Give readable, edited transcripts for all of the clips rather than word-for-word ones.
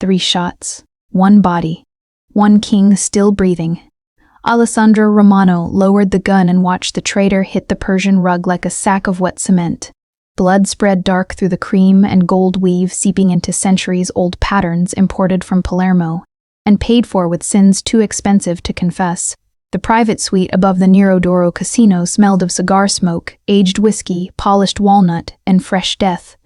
3 shots, 1 body, 1 king still breathing. Alessandro Romano lowered the gun and watched the traitor hit the Persian rug like a sack of wet cement. Blood spread dark through the cream and gold weave, seeping into centuries-old patterns imported from Palermo, and paid for with sins too expensive to confess. The private suite above the Nero d'Oro casino smelled of cigar smoke, aged whiskey, polished walnut, and fresh death.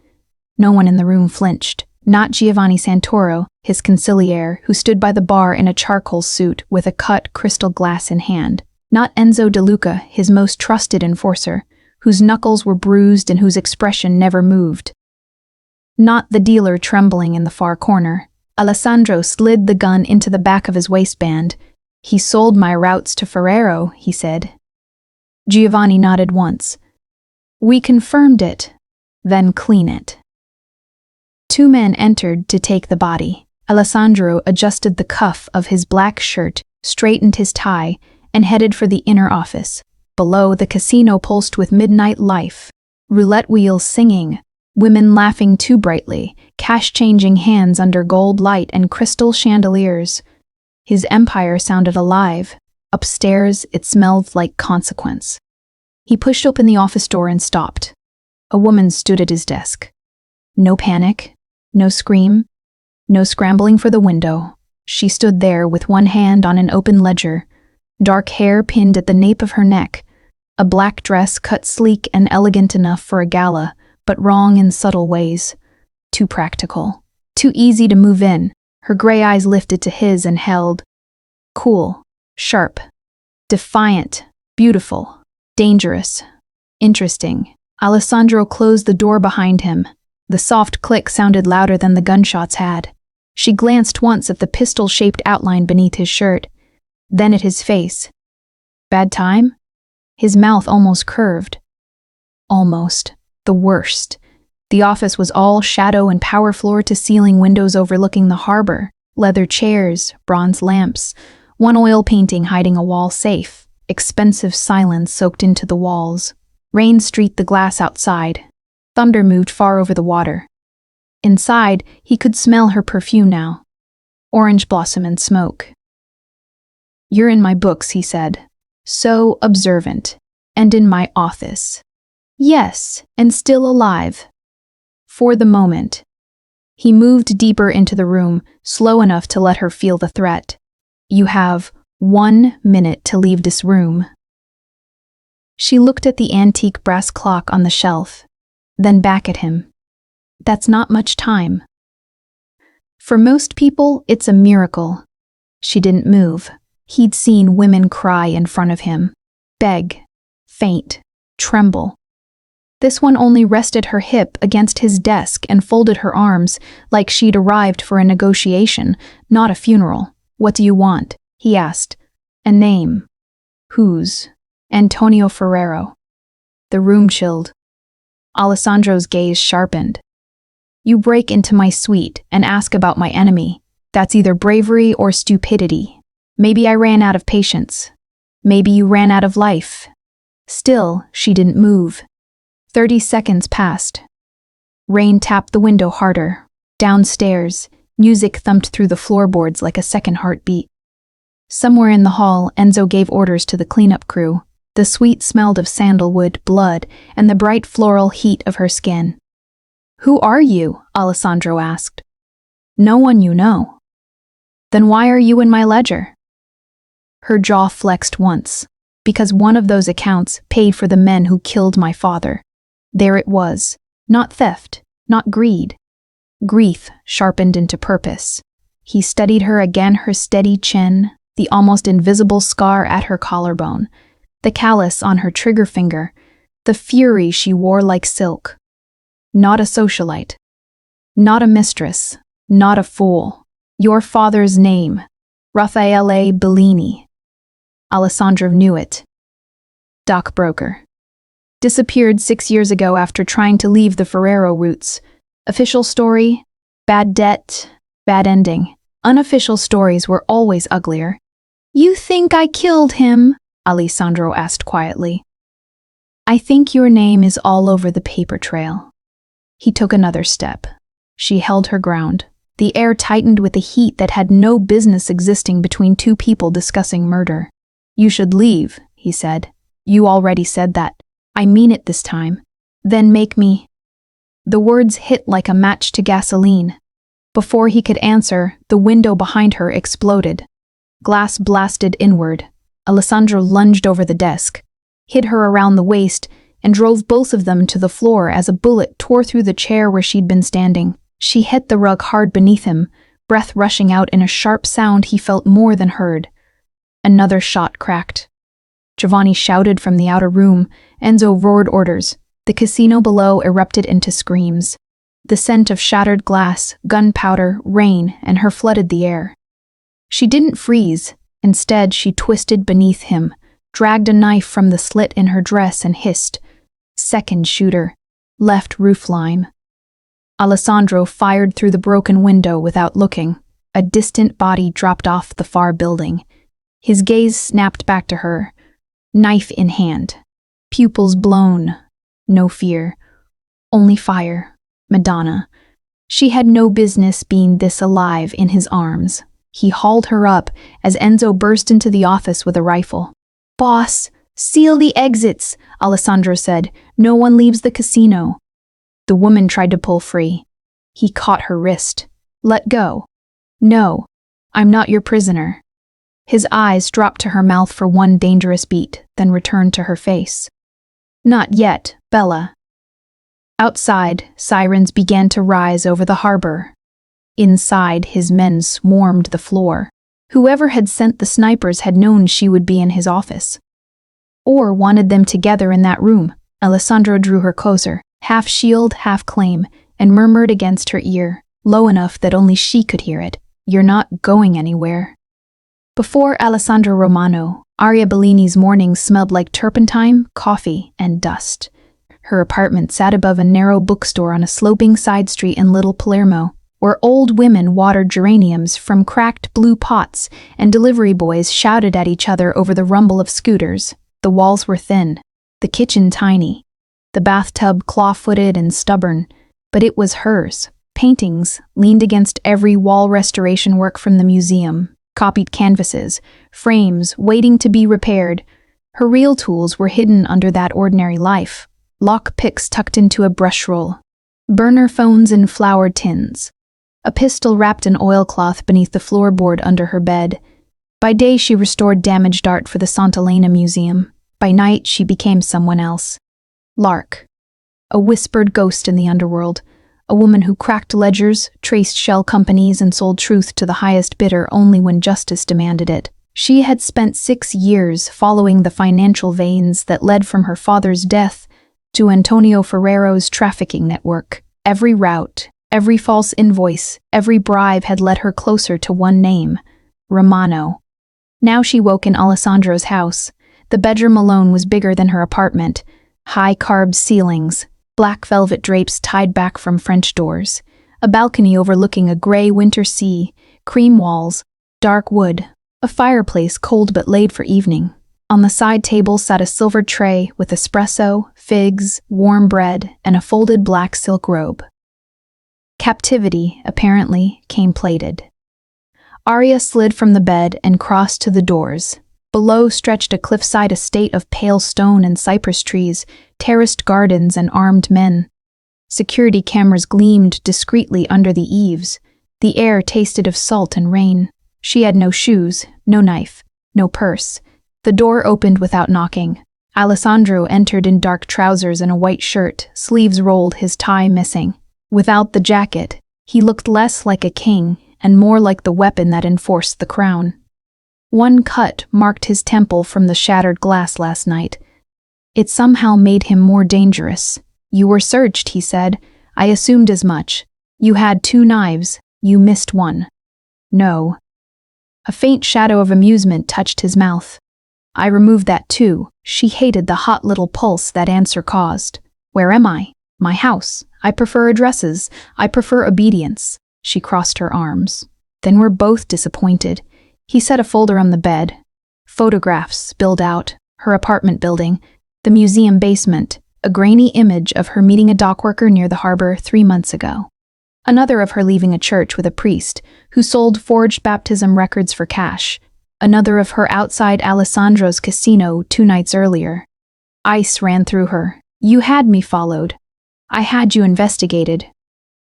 No one in the room flinched. Not Giovanni Santoro, his consigliere, who stood by the bar in a charcoal suit with a cut crystal glass in hand. Not Enzo De Luca, his most trusted enforcer, whose knuckles were bruised and whose expression never moved. Not the dealer trembling in the far corner. Alessandro slid the gun into the back of his waistband. "He sold my routes to Ferrero," he said. Giovanni nodded once. "We confirmed it. Then clean it." 2 men entered to take the body. Alessandro adjusted the cuff of his black shirt, straightened his tie, and headed for the inner office. Below, the casino pulsed with midnight life. Roulette wheels singing, women laughing too brightly, cash-changing hands under gold light and crystal chandeliers. His empire sounded alive. Upstairs, it smelled like consequence. He pushed open the office door and stopped. A woman stood at his desk. No panic, no scream, no scrambling for the window. She stood there with one hand on an open ledger, dark hair pinned at the nape of her neck, a black dress cut sleek and elegant enough for a gala, but wrong in subtle ways. Too practical, too easy to move in. Her gray eyes lifted to his and held. Cool, sharp, defiant, beautiful, dangerous, interesting. Alessandro closed the door behind him. The soft click sounded louder than the gunshots had. She glanced once at the pistol-shaped outline beneath his shirt, then at his face. Bad time? His mouth almost curved. Almost. The worst. The office was all shadow and power floor-to-ceiling windows overlooking the harbor, leather chairs, bronze lamps, one oil painting hiding a wall safe, expensive silence soaked into the walls. Rain streaked the glass outside. Thunder moved far over the water. Inside, he could smell her perfume now. Orange blossom and smoke. "You're in my books," he said. "So observant. And in my office." "Yes, and still alive." For the moment. He moved deeper into the room, slow enough to let her feel the threat. "You have 1 minute to leave this room." She looked at the antique brass clock on the shelf, then back at him. "That's not much time." For most people, it's a miracle. She didn't move. He'd seen women cry in front of him, beg, faint, tremble. This one only rested her hip against his desk and folded her arms like she'd arrived for a negotiation, not a funeral. "What do you want?" he asked. "A name." "Whose?" "Antonio Ferrero." The room chilled. Alessandro's gaze sharpened. "You break into my suite and ask about my enemy. That's either bravery or stupidity. Maybe I ran out of patience. Maybe you ran out of life." Still, she didn't move. 30 seconds passed. Rain tapped the window harder. Downstairs, music thumped through the floorboards like a second heartbeat. Somewhere in the hall, Enzo gave orders to the cleanup crew. The suite smelled of sandalwood, blood, and the bright floral heat of her skin. "Who are you?" Alessandro asked. "No one you know." "Then why are you in my ledger?" Her jaw flexed once. "Because one of those accounts paid for the men who killed my father." There it was. Not theft, not greed. Grief sharpened into purpose. He studied her again, her steady chin, the almost invisible scar at her collarbone, the callus on her trigger finger, the fury she wore like silk. Not a socialite. Not a mistress. Not a fool. Your father's name. Raffaele Bellini. Alessandro knew it. Dock broker. Disappeared 6 years ago after trying to leave the Ferrero roots. Official story, bad debt, bad ending. Unofficial stories were always uglier. "You think I killed him?" Alessandro asked quietly. "I think your name is all over the paper trail." He took another step. She held her ground. The air tightened with a heat that had no business existing between two people discussing murder. "You should leave," he said. "You already said that. I mean it this time. Then make me—" The words hit like a match to gasoline. Before he could answer, the window behind her exploded. Glass blasted inward. Alessandro lunged over the desk, hit her around the waist, and drove both of them to the floor as a bullet tore through the chair where she'd been standing. She hit the rug hard beneath him, breath rushing out in a sharp sound he felt more than heard. Another shot cracked. Giovanni shouted from the outer room. Enzo roared orders. The casino below erupted into screams. The scent of shattered glass, gunpowder, rain, and her flooded the air. She didn't freeze. Instead, she twisted beneath him, dragged a knife from the slit in her dress and hissed, "Second shooter. Left roofline." Alessandro fired through the broken window without looking. A distant body dropped off the far building. His gaze snapped back to her, knife in hand. Pupils blown. No fear. Only fire. Madonna. She had no business being this alive in his arms. He hauled her up as Enzo burst into the office with a rifle. "Boss, seal the exits," Alessandro said. "No one leaves the casino." The woman tried to pull free. He caught her wrist. "Let go." "No, I'm not your prisoner." His eyes dropped to her mouth for one dangerous beat, then returned to her face. "Not yet, Bella." Outside, sirens began to rise over the harbor. Inside, his men swarmed the floor. Whoever had sent the snipers had known she would be in his office. Or wanted them together in that room. Alessandro drew her closer, half shield, half claim, and murmured against her ear, low enough that only she could hear it. "You're not going anywhere." Before Alessandro Romano, Aria Bellini's mornings smelled like turpentine, coffee, and dust. Her apartment sat above a narrow bookstore on a sloping side street in Little Palermo, where old women watered geraniums from cracked blue pots and delivery boys shouted at each other over the rumble of scooters. The walls were thin, the kitchen tiny, the bathtub claw-footed and stubborn, but it was hers. Paintings leaned against every wall, restoration work from the museum, copied canvases, frames waiting to be repaired. Her real tools were hidden under that ordinary life. Lock picks tucked into a brush roll, burner phones in flour tins, a pistol wrapped in oilcloth beneath the floorboard under her bed. By day she restored damaged art for the Sant'Elena Museum. By night she became someone else. Lark, a whispered ghost in the underworld, a woman who cracked ledgers, traced shell companies, and sold truth to the highest bidder only when justice demanded it. She had spent 6 years following the financial veins that led from her father's death to Antonio Ferrero's trafficking network. Every route, every false invoice, every bribe had led her closer to one name, Romano. Now she woke in Alessandro's house. The bedroom alone was bigger than her apartment. High-carb ceilings, black velvet drapes tied back from French doors, a balcony overlooking a gray winter sea, cream walls, dark wood, a fireplace cold but laid for evening. On the side table sat a silver tray with espresso, figs, warm bread, and a folded black silk robe. Captivity, apparently, came plated. Aria slid from the bed and crossed to the doors. Below stretched a cliffside estate of pale stone and cypress trees, terraced gardens, and armed men. Security cameras gleamed discreetly under the eaves. The air tasted of salt and rain. She had no shoes, no knife, no purse. The door opened without knocking. Alessandro entered in dark trousers and a white shirt, sleeves rolled, his tie missing. Without the jacket, he looked less like a king and more like the weapon that enforced the crown. One cut marked his temple from the shattered glass last night. It somehow made him more dangerous. "You were searched," he said. "I assumed as much. You had 2 knives. You missed one." "No." A faint shadow of amusement touched his mouth. "I removed that too." She hated the hot little pulse that answer caused. "Where am I?" "My house. I prefer addresses. I prefer obedience." She crossed her arms. "Then we're both disappointed." He set a folder on the bed. Photographs spilled out. Her apartment building, the museum basement, a grainy image of her meeting a dockworker near the harbor 3 months ago. Another of her leaving a church with a priest who sold forged baptism records for cash. Another of her outside Alessandro's casino 2 nights earlier. Ice ran through her. You had me followed. I had you investigated.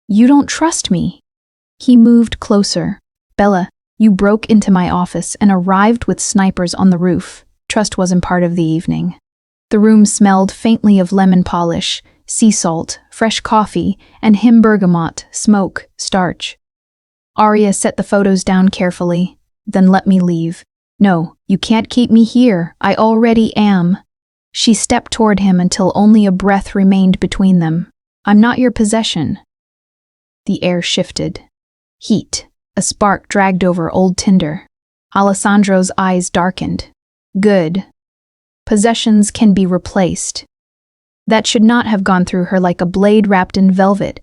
You don't trust me. He moved closer. Bella, you broke into my office and arrived with snipers on the roof. Trust wasn't part of the evening. The room smelled faintly of lemon polish, sea salt, fresh coffee, and bergamot, smoke, starch. Arya set the photos down carefully. Then let me leave. No, you can't keep me here. I already am. She stepped toward him until only a breath remained between them. I'm not your possession. The air shifted. Heat. A spark dragged over old tinder. Alessandro's eyes darkened. Good. Possessions can be replaced. That should not have gone through her like a blade wrapped in velvet.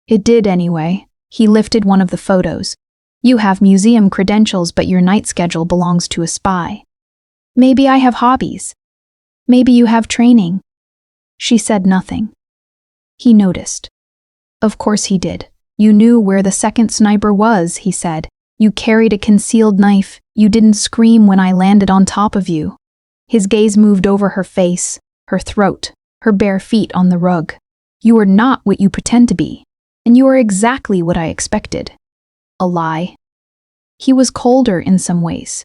It did anyway. He lifted one of the photos. You have museum credentials, but your night schedule belongs to a spy. Maybe I have hobbies. Maybe you have training. She said nothing. He noticed. Of course he did. You knew where the second sniper was, he said. You carried a concealed knife. You didn't scream when I landed on top of you. His gaze moved over her face, her throat, her bare feet on the rug. You are not what you pretend to be, and you are exactly what I expected. A lie. He was colder in some ways.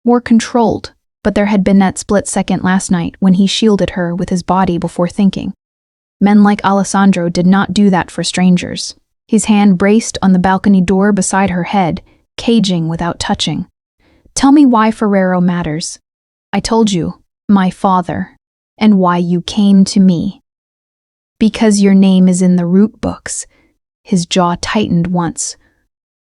More controlled, but there had been that split second last night when he shielded her with his body before thinking. Men like Alessandro did not do that for strangers. His hand braced on the balcony door beside her head, caging without touching. Tell me why Ferrero matters. I told you, my father, and why you came to me. Because your name is in the root books. His jaw tightened once.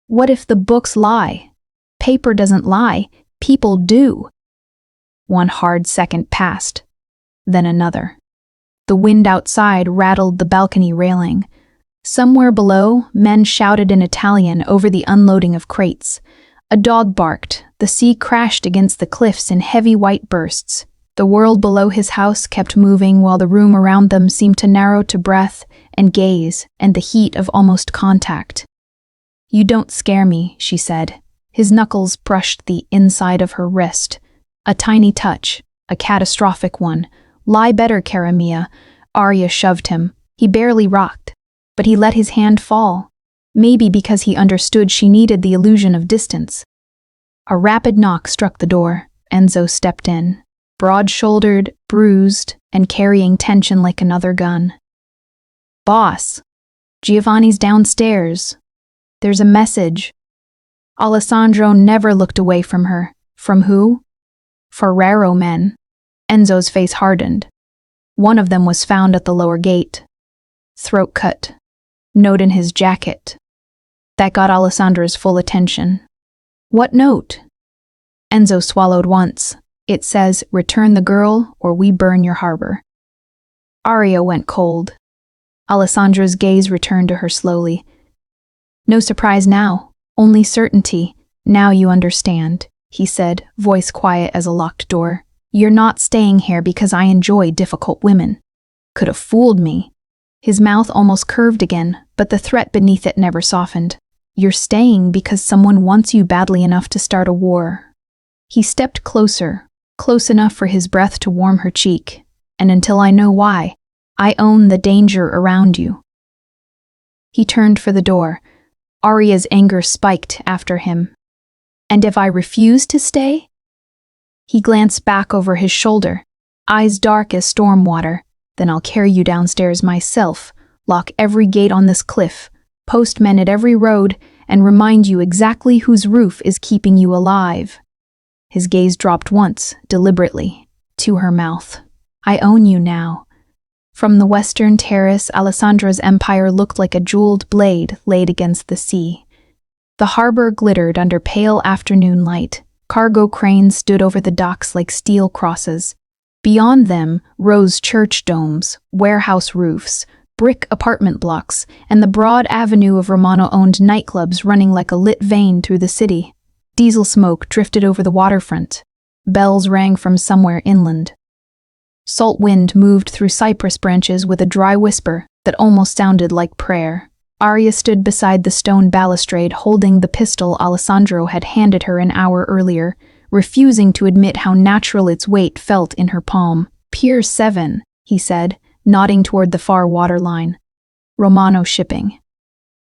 What if the books lie? Paper doesn't lie, people do. One hard second passed, then another. The wind outside rattled the balcony railing. Somewhere below, men shouted in Italian over the unloading of crates. A dog barked. The sea crashed against the cliffs in heavy white bursts. The world below his house kept moving while the room around them seemed to narrow to breath and gaze and the heat of almost contact. You don't scare me, she said. His knuckles brushed the inside of her wrist. A tiny touch, a catastrophic one. Lie better, cara mia. Arya shoved him. He barely rocked, but he let his hand fall. Maybe because he understood she needed the illusion of distance. A rapid knock struck the door. Enzo stepped in, broad-shouldered, bruised, and carrying tension like another gun. Boss, Giovanni's downstairs. There's a message. Alessandro never looked away from her. From who? Ferrero men. Enzo's face hardened. One of them was found at the lower gate. Throat cut. Note in his jacket. That got Alessandro's full attention. What note? Enzo swallowed once. It says, return the girl or we burn your harbor. Arya went cold. Alessandro's gaze returned to her slowly. No surprise now, only certainty. Now you understand, he said, voice quiet as a locked door. You're not staying here because I enjoy difficult women. Could have fooled me. His mouth almost curved again, but the threat beneath it never softened. You're staying because someone wants you badly enough to start a war. He stepped closer, close enough for his breath to warm her cheek. And until I know why, I own the danger around you. He turned for the door. Arya's anger spiked after him. And if I refuse to stay? He glanced back over his shoulder, eyes dark as storm water. Then I'll carry you downstairs myself, lock every gate on this cliff, post men at every road, and remind you exactly whose roof is keeping you alive. His gaze dropped once, deliberately, to her mouth. I own you now. From the western terrace, Alessandro's empire looked like a jeweled blade laid against the sea. The harbor glittered under pale afternoon light. Cargo cranes stood over the docks like steel crosses. Beyond them rose church domes, warehouse roofs, brick apartment blocks, and the broad avenue of Romano-owned nightclubs running like a lit vein through the city. Diesel smoke drifted over the waterfront. Bells rang from somewhere inland. Salt wind moved through cypress branches with a dry whisper that almost sounded like prayer. Arya stood beside the stone balustrade holding the pistol Alessandro had handed her an hour earlier, refusing to admit how natural its weight felt in her palm. Pier 7, he said, nodding toward the far waterline. Romano shipping.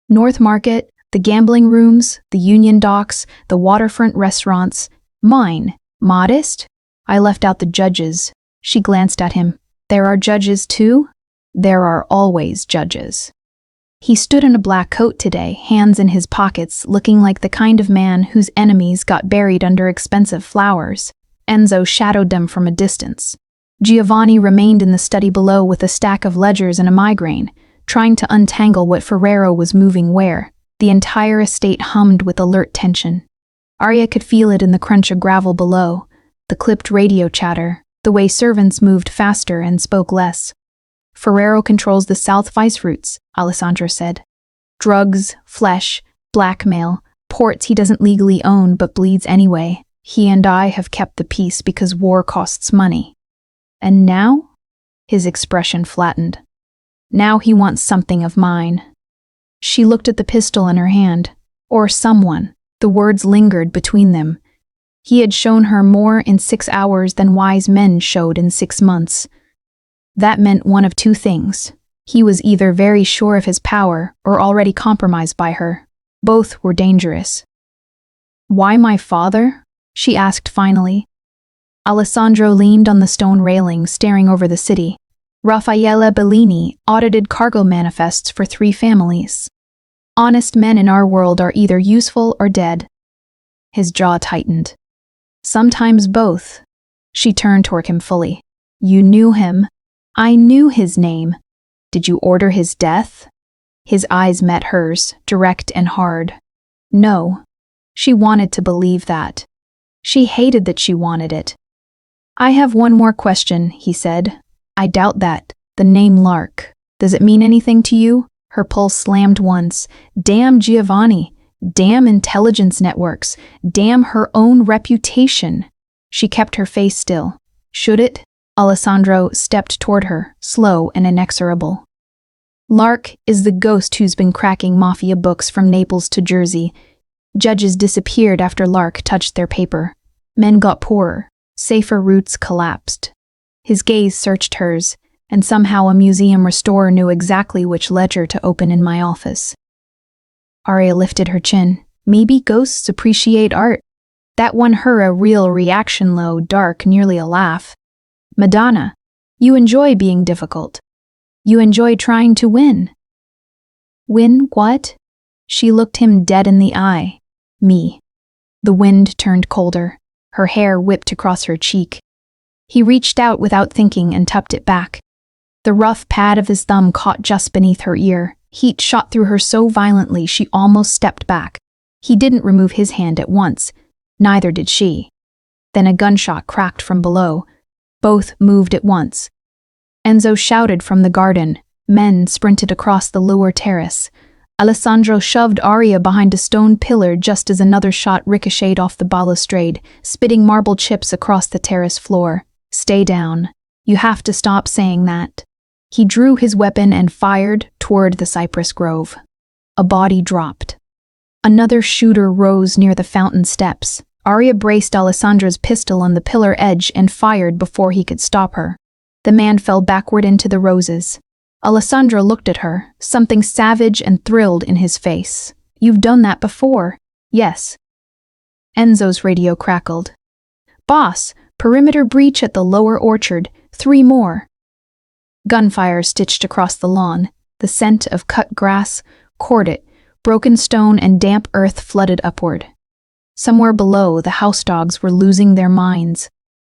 North Market, the gambling rooms, the Union Docks, the waterfront restaurants. Mine. Modest? I left out the judges. She glanced at him. There are judges too? There are always judges. He stood in a black coat today, hands in his pockets, looking like the kind of man whose enemies got buried under expensive flowers. Enzo shadowed them from a distance. Giovanni remained in the study below with a stack of ledgers and a migraine, trying to untangle what Ferrero was moving where. The entire estate hummed with alert tension. Arya could feel it in the crunch of gravel below, the clipped radio chatter, the way servants moved faster and spoke less. Ferrero controls the South Vice routes, Alessandro said. Drugs, flesh, blackmail, ports he doesn't legally own but bleeds anyway. He and I have kept the peace because war costs money. And now? His expression flattened. Now he wants something of mine. She looked at the pistol in her hand. Or someone. The words lingered between them. He had shown her more in 6 hours than wise men showed in 6 months. That meant one of two things. He was either very sure of his power or already compromised by her. Both were dangerous. Why my father? She asked finally. Alessandro leaned on the stone railing, staring over the city. Raffaella Bellini audited cargo manifests for 3 families. Honest men in our world are either useful or dead. His jaw tightened. Sometimes both. She turned toward him fully. You knew him. I knew his name. Did you order his death? His eyes met hers, direct and hard. No. She wanted to believe that. She hated that she wanted it. I have one more question, he said. I doubt that. The name Lark. Does it mean anything to you? Her pulse slammed once. Damn Giovanni. Damn intelligence networks. Damn her own reputation. She kept her face still. Should it? Alessandro stepped toward her, slow and inexorable. Lark is the ghost who's been cracking Mafia books from Naples to Jersey. Judges disappeared after Lark touched their paper. Men got poorer. Safer routes collapsed. His gaze searched hers, and somehow a museum restorer knew exactly which ledger to open in my office. Arya lifted her chin. Maybe ghosts appreciate art. That won her a real reaction, low, dark, nearly a laugh. Madonna, you enjoy being difficult. You enjoy trying to win. Win what? She looked him dead in the eye. Me. The wind turned colder. Her hair whipped across her cheek. He reached out without thinking and tucked it back. The rough pad of his thumb caught just beneath her ear. Heat shot through her so violently she almost stepped back. He didn't remove his hand at once. Neither did she. Then a gunshot cracked from below. Both moved at once. Enzo shouted from the garden. Men sprinted across the lower terrace. Alessandro shoved Arya behind a stone pillar just as another shot ricocheted off the balustrade, spitting marble chips across the terrace floor. Stay down. You have to stop saying that. He drew his weapon and fired toward the cypress grove. A body dropped. Another shooter rose near the fountain steps. Arya braced Alessandro's pistol on the pillar edge and fired before he could stop her. The man fell backward into the roses. Alessandro looked at her, something savage and thrilled in his face. You've done that before. Yes. Enzo's radio crackled. Boss, perimeter breach at the lower orchard. 3 more. Gunfire stitched across the lawn. The scent of cut grass, cordite, broken stone and damp earth flooded upward. Somewhere below, the house dogs were losing their minds.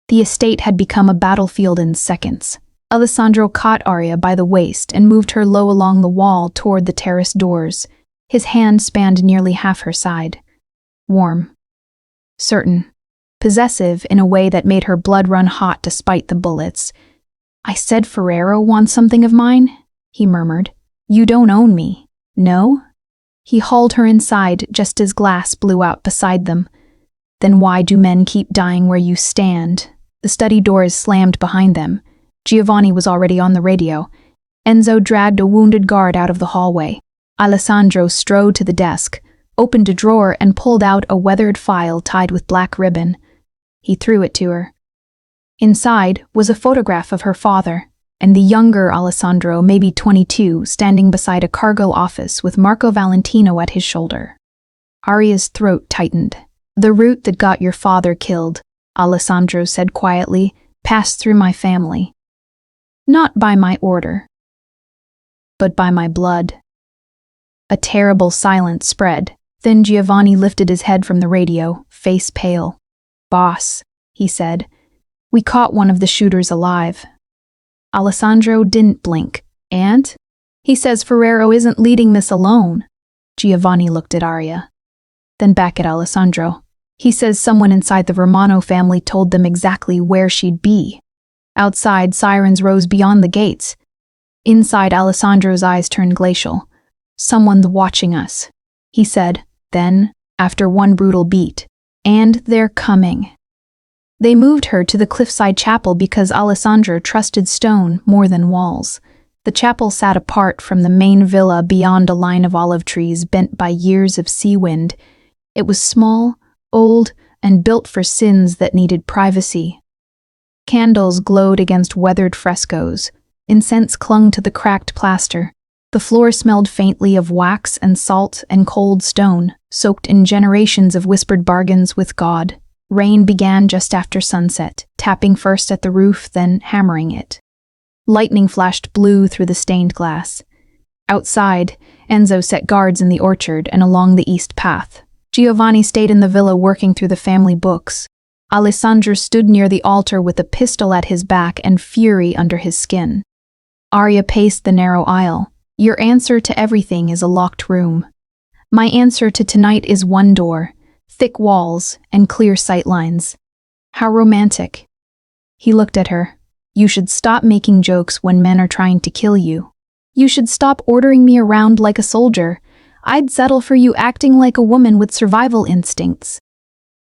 The estate had become a battlefield in seconds. Alessandro caught Arya by the waist and moved her low along the wall toward the terrace doors. His hand spanned nearly half her side. Warm. Certain. Possessive in a way that made her blood run hot despite the bullets. I said Ferrero wants something of mine, he murmured. You don't own me. No? He hauled her inside just as glass blew out beside them. Then why do men keep dying where you stand? The study doors slammed behind them. Giovanni was already on the radio. Enzo dragged a wounded guard out of the hallway. Alessandro strode to the desk, opened a drawer, and pulled out a weathered file tied with black ribbon. He threw it to her. Inside was a photograph of her father, and the younger Alessandro, maybe 22, standing beside a cargo office with Marco Valentino at his shoulder. Aria's throat tightened. "The route that got your father killed," Alessandro said quietly, "passed through my family. Not by my order, but by my blood." A terrible silence spread. Then Giovanni lifted his head from the radio, face pale. "Boss," he said, "we caught one of the shooters alive." Alessandro didn't blink. "And?" "He says Ferrero isn't leading this alone." Giovanni looked at Aria, then back at Alessandro. "He says someone inside the Romano family told them exactly where she'd be." Outside, sirens rose beyond the gates. Inside, Alessandro's eyes turned glacial. "Someone's watching us," he said, then, after one brutal beat, "And they're coming." They moved her to the cliffside chapel because Alessandro trusted stone more than walls. The chapel sat apart from the main villa beyond a line of olive trees bent by years of sea wind. It was small, old, and built for sins that needed privacy. Candles glowed against weathered frescoes. Incense clung to the cracked plaster. The floor smelled faintly of wax and salt and cold stone, soaked in generations of whispered bargains with God. Rain began just after sunset, tapping first at the roof, then hammering it. Lightning flashed blue through the stained glass. Outside, Enzo set guards in the orchard and along the east path. Giovanni stayed in the villa working through the family books. Alessandro stood near the altar with a pistol at his back and fury under his skin. Aria paced the narrow aisle. "Your answer to everything is a locked room. My answer to tonight is one door, thick walls, and clear sightlines." "How romantic." He looked at her. "You should stop making jokes when men are trying to kill you. You should stop ordering me around like a soldier. I'd settle for you acting like a woman with survival instincts."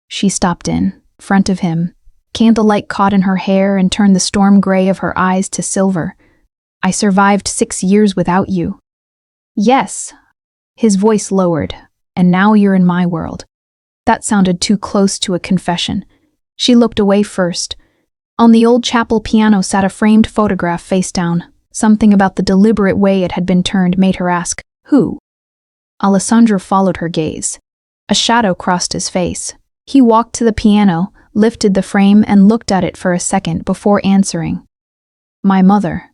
She stopped in front of him. Candlelight caught in her hair and turned the storm gray of her eyes to silver. "I survived 6 years without you." "Yes." His voice lowered. "And now you're in my world." That sounded too close to a confession. She looked away first. On the old chapel piano sat a framed photograph face down. Something about the deliberate way it had been turned made her ask, "Who?" Alessandro followed her gaze. A shadow crossed his face. He walked to the piano, lifted the frame, and looked at it for a second before answering. "My mother."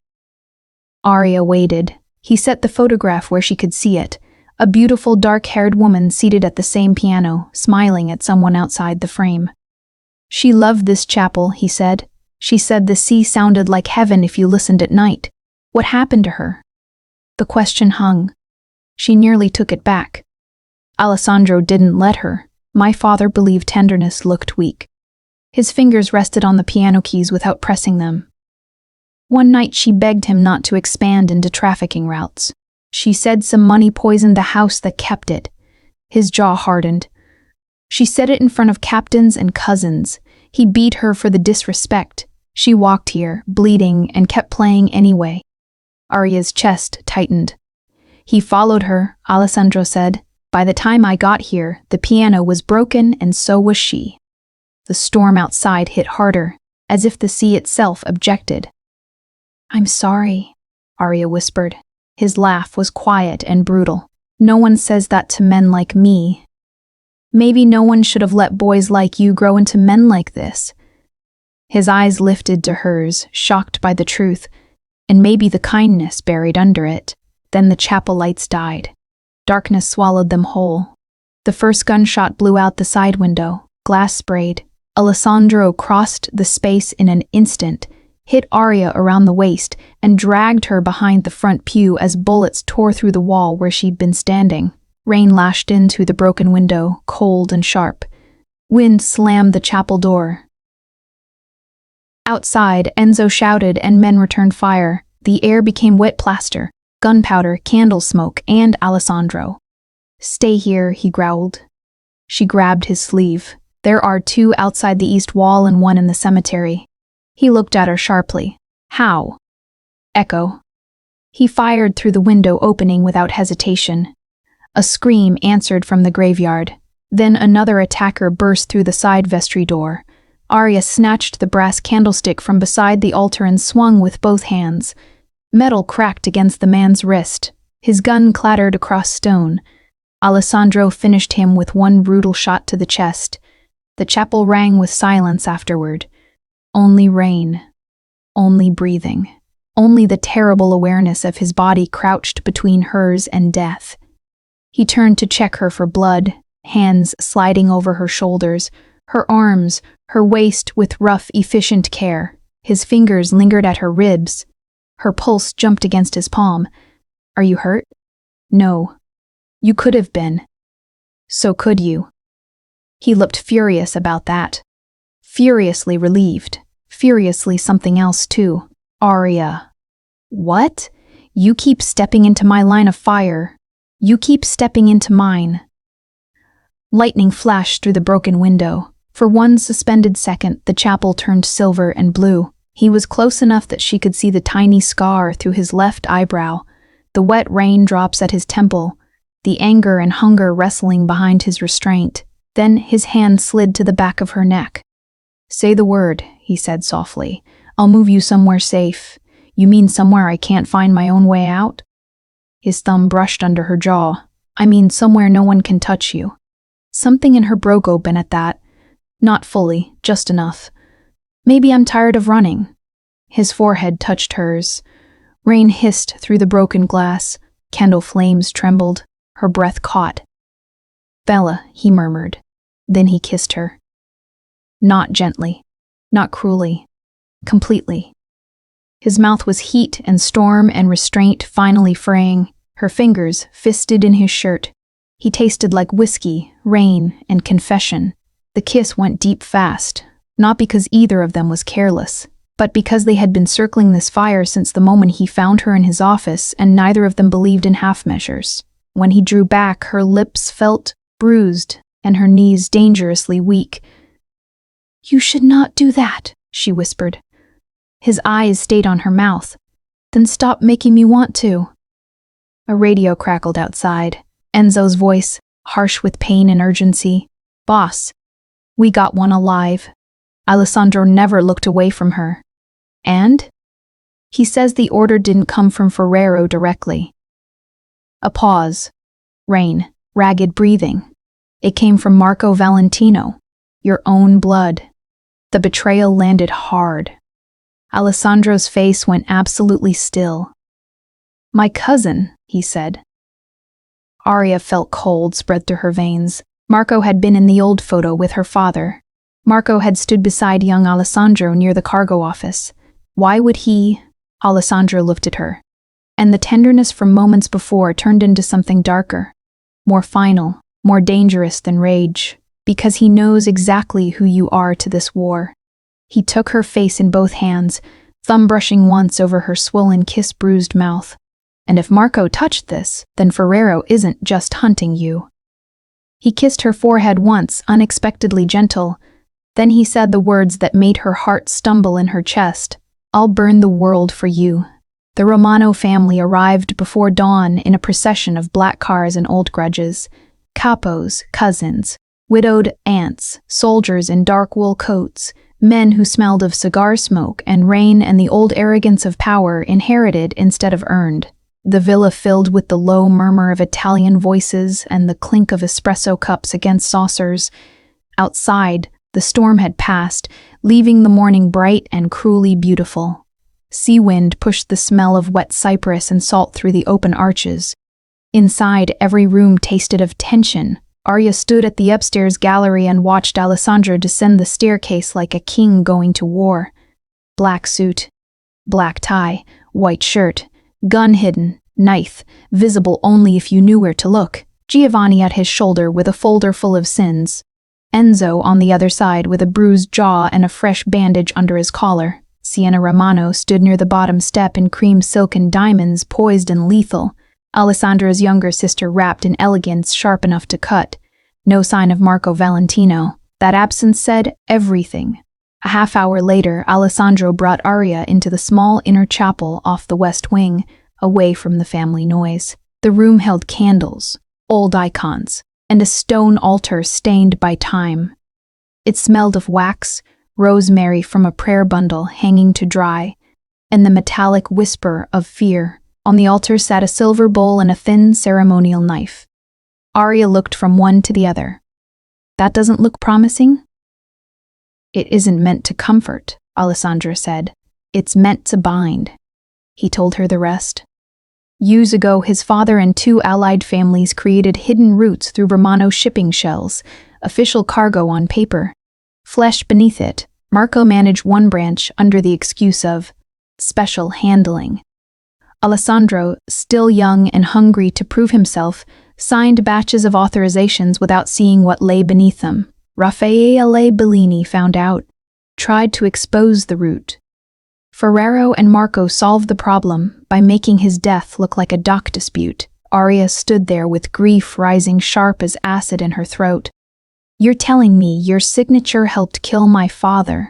Aria waited. He set the photograph where she could see it. A beautiful dark-haired woman seated at the same piano, smiling at someone outside the frame. "She loved this chapel," he said. "She said the sea sounded like heaven if you listened at night. What happened to her?" The question hung. She nearly took it back. Alessandro didn't let her. "My father believed tenderness looked weak." His fingers rested on the piano keys without pressing them. One night she begged him not to expand into trafficking routes. She said some money poisoned the house that kept it. His jaw hardened. She said it in front of captains and cousins. He beat her for the disrespect. She walked here, bleeding, and kept playing anyway. Aria's chest tightened. "He followed her," Alessandro said. "By the time I got here, the piano was broken and so was she." The storm outside hit harder, as if the sea itself objected. "I'm sorry," Aria whispered. His laugh was quiet and brutal. "No one says that to men like me. Maybe no one should have let boys like you grow into men like this." His eyes lifted to hers, shocked by the truth, and maybe the kindness buried under it. Then the chapel lights died. Darkness swallowed them whole. The first gunshot blew out the side window. Glass sprayed. Alessandro crossed the space in an instant, hit Aria around the waist, and dragged her behind the front pew as bullets tore through the wall where she'd been standing. Rain lashed in through the broken window, cold and sharp. Wind slammed the chapel door. Outside, Enzo shouted and men returned fire. The air became wet plaster, gunpowder, candle smoke, and Alessandro. "Stay here," he growled. She grabbed his sleeve. "There are 2 outside the east wall and 1 in the cemetery." He looked at her sharply. "How?" "Echo." He fired through the window opening without hesitation. A scream answered from the graveyard. Then another attacker burst through the side vestry door. Arya snatched the brass candlestick from beside the altar and swung with both hands. Metal cracked against the man's wrist. His gun clattered across stone. Alessandro finished him with one brutal shot to the chest. The chapel rang with silence afterward. Only rain. Only breathing. Only the terrible awareness of his body crouched between hers and death. He turned to check her for blood, hands sliding over her shoulders, her arms, her waist with rough, efficient care. His fingers lingered at her ribs. Her pulse jumped against his palm. "Are you hurt?" "No." "You could have been." "So could you." He looked furious about that. Furiously relieved. Furiously something else too. "Arya." "What? You keep stepping into my line of fire. You keep stepping into mine." Lightning flashed through the broken window. For one suspended second, the chapel turned silver and blue. He was close enough that she could see the tiny scar through his left eyebrow, the wet raindrops at his temple, the anger and hunger wrestling behind his restraint. Then his hand slid to the back of her neck. "Say the word," he said softly. "I'll move you somewhere safe. You mean somewhere I can't find my own way out?" His thumb brushed under her jaw. "I mean somewhere no one can touch you." Something in her broke open at that. Not fully, just enough. "Maybe I'm tired of running." His forehead touched hers. Rain hissed through the broken glass. Candle flames trembled. Her breath caught. "Bella," he murmured. Then he kissed her. Not gently. Not cruelly. Completely. His mouth was heat and storm and restraint finally fraying, her fingers fisted in his shirt. He tasted like whiskey, rain, and confession. The kiss went deep fast, not because either of them was careless, but because they had been circling this fire since the moment he found her in his office, and neither of them believed in half measures. When he drew back, her lips felt bruised and her knees dangerously weak. "You should not do that," she whispered. His eyes stayed on her mouth. "Then stop making me want to." A radio crackled outside. Enzo's voice, harsh with pain and urgency. "Boss, we got one alive." Alessandro never looked away from her. "And?" "He says the order didn't come from Ferrero directly." A pause. Rain. Ragged breathing. "It came from Marco Valentino. Your own blood." The betrayal landed hard. Alessandro's face went absolutely still. "My cousin," he said. Arya felt cold spread through her veins. Marco had been in the old photo with her father. Marco had stood beside young Alessandro near the cargo office. Why would he? Alessandro looked at her. And the tenderness from moments before turned into something darker, more final, more dangerous than rage, because he knows exactly who you are to this war. He took her face in both hands, thumb brushing once over her swollen, kiss-bruised mouth. "And if Marco touched this, then Ferrero isn't just hunting you." He kissed her forehead once, unexpectedly gentle. Then he said the words that made her heart stumble in her chest. "I'll burn the world for you." The Romano family arrived before dawn in a procession of black cars and old grudges. Capos, cousins, widowed aunts, soldiers in dark wool coats, men who smelled of cigar smoke and rain and the old arrogance of power inherited instead of earned. The villa filled with the low murmur of Italian voices and the clink of espresso cups against saucers. Outside, the storm had passed, leaving the morning bright and cruelly beautiful. Sea wind pushed the smell of wet cypress and salt through the open arches. Inside, every room tasted of tension. Arya stood at the upstairs gallery and watched Alessandro descend the staircase like a king going to war. Black suit, black tie, white shirt, gun hidden, knife, visible only if you knew where to look. Giovanni at his shoulder with a folder full of sins. Enzo on the other side with a bruised jaw and a fresh bandage under his collar. Sienna Romano stood near the bottom step in cream silk and diamonds, poised and lethal. Alessandro's younger sister wrapped in elegance sharp enough to cut. No sign of Marco Valentino. That absence said everything. A half hour later, Alessandro brought Arya into the small inner chapel off the west wing, away from the family noise. The room held candles, old icons, and a stone altar stained by time. It smelled of wax, rosemary from a prayer bundle hanging to dry, and the metallic whisper of fear. On the altar sat a silver bowl and a thin ceremonial knife. Arya looked from one to the other. That doesn't look promising? It isn't meant to comfort, Alessandra said. It's meant to bind. He told her the rest. Years ago, his father and two allied families created hidden routes through Romano shipping shells, official cargo on paper. Flesh beneath it, Marco managed one branch under the excuse of special handling. Alessandro, still young and hungry to prove himself, signed batches of authorizations without seeing what lay beneath them. Raffaele Bellini found out, tried to expose the route. Ferrero and Marco solved the problem by making his death look like a dock dispute. Arya stood there with grief rising sharp as acid in her throat. You're telling me your signature helped kill my father?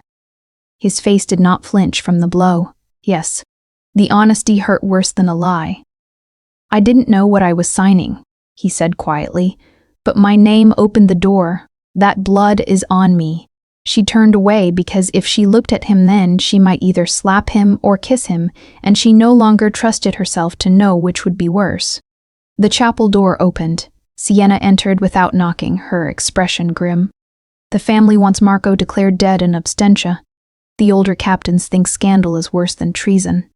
His face did not flinch from the blow. Yes, the honesty hurt worse than a lie. I didn't know what I was signing, he said quietly, but my name opened the door. That blood is on me. She turned away because if she looked at him then, she might either slap him or kiss him, and she no longer trusted herself to know which would be worse. The chapel door opened. Sienna entered without knocking, her expression grim. The family wants Marco declared dead in absentia. The older captains think scandal is worse than treason.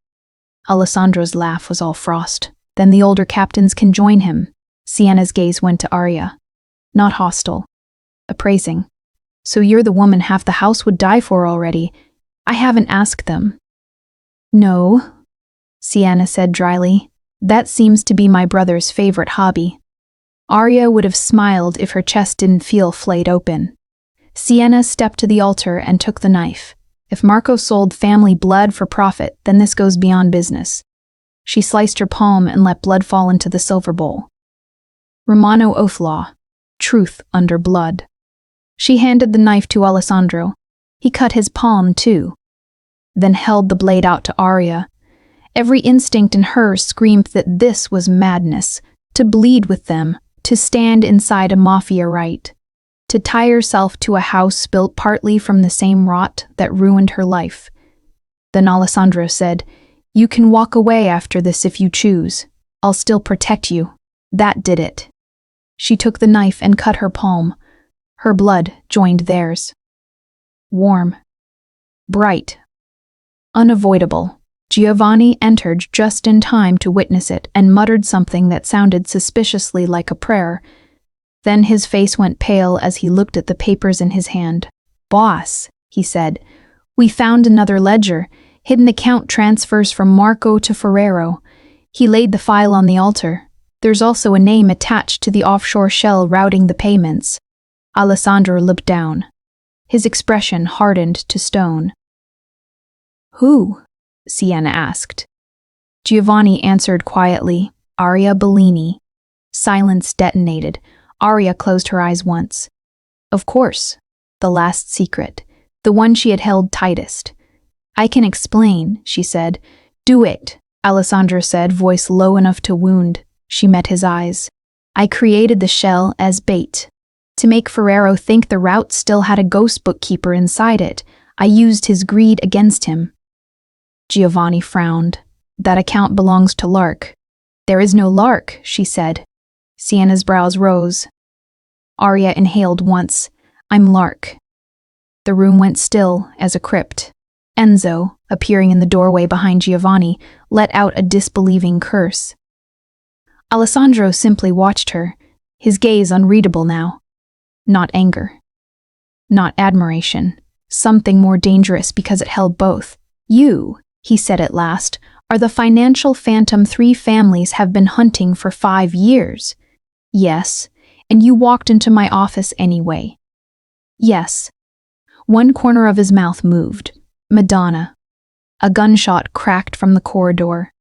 Alessandro's laugh was all frost. Then the older captains can join him. Sienna's gaze went to Arya. Not hostile. Appraising. So you're the woman half the house would die for already. I haven't asked them. No, Sienna said dryly. That seems to be my brother's favorite hobby. Arya would have smiled if her chest didn't feel flayed open. Sienna stepped to the altar and took the knife. If Marco sold family blood for profit, then this goes beyond business. She sliced her palm and let blood fall into the silver bowl. Romano oath law. Truth under blood. She handed the knife to Alessandro. He cut his palm too, then held the blade out to Arya. Every instinct in her screamed that this was madness, to bleed with them, to stand inside a mafia rite, to tie herself to a house built partly from the same rot that ruined her life. Then Alessandro said, "You can walk away after this if you choose. I'll still protect you." That did it. She took the knife and cut her palm. Her blood joined theirs. Warm. Bright. Unavoidable. Giovanni entered just in time to witness it and muttered something that sounded suspiciously like a prayer. Then his face went pale as he looked at the papers in his hand. "Boss," he said, "we found another ledger, hidden account transfers from Marco to Ferrero." He laid the file on the altar. There's also a name attached to the offshore shell routing the payments. Alessandro looked down. His expression hardened to stone. "Who?" Sienna asked. Giovanni answered quietly, "Arya Bellini." Silence detonated. Arya closed her eyes once. Of course, the last secret, the one she had held tightest. "I can explain," she said. "Do it," Alessandro said, voice low enough to wound. She met his eyes. "I created the shell as bait. To make Ferrero think the route still had a ghost bookkeeper inside it, I used his greed against him." Giovanni frowned. "That account belongs to Lark." "There is no Lark," she said. Sienna's brows rose. Arya inhaled once. "I'm Lark." The room went still as a crypt. Enzo, appearing in the doorway behind Giovanni, let out a disbelieving curse. Alessandro simply watched her, his gaze unreadable now. Not anger. Not admiration. Something more dangerous because it held both. "You," he said at last, "are the financial phantom 3 families have been hunting for 5 years. Yes, and you walked into my office anyway." "Yes." One corner of his mouth moved. Madonna. A gunshot cracked from the corridor.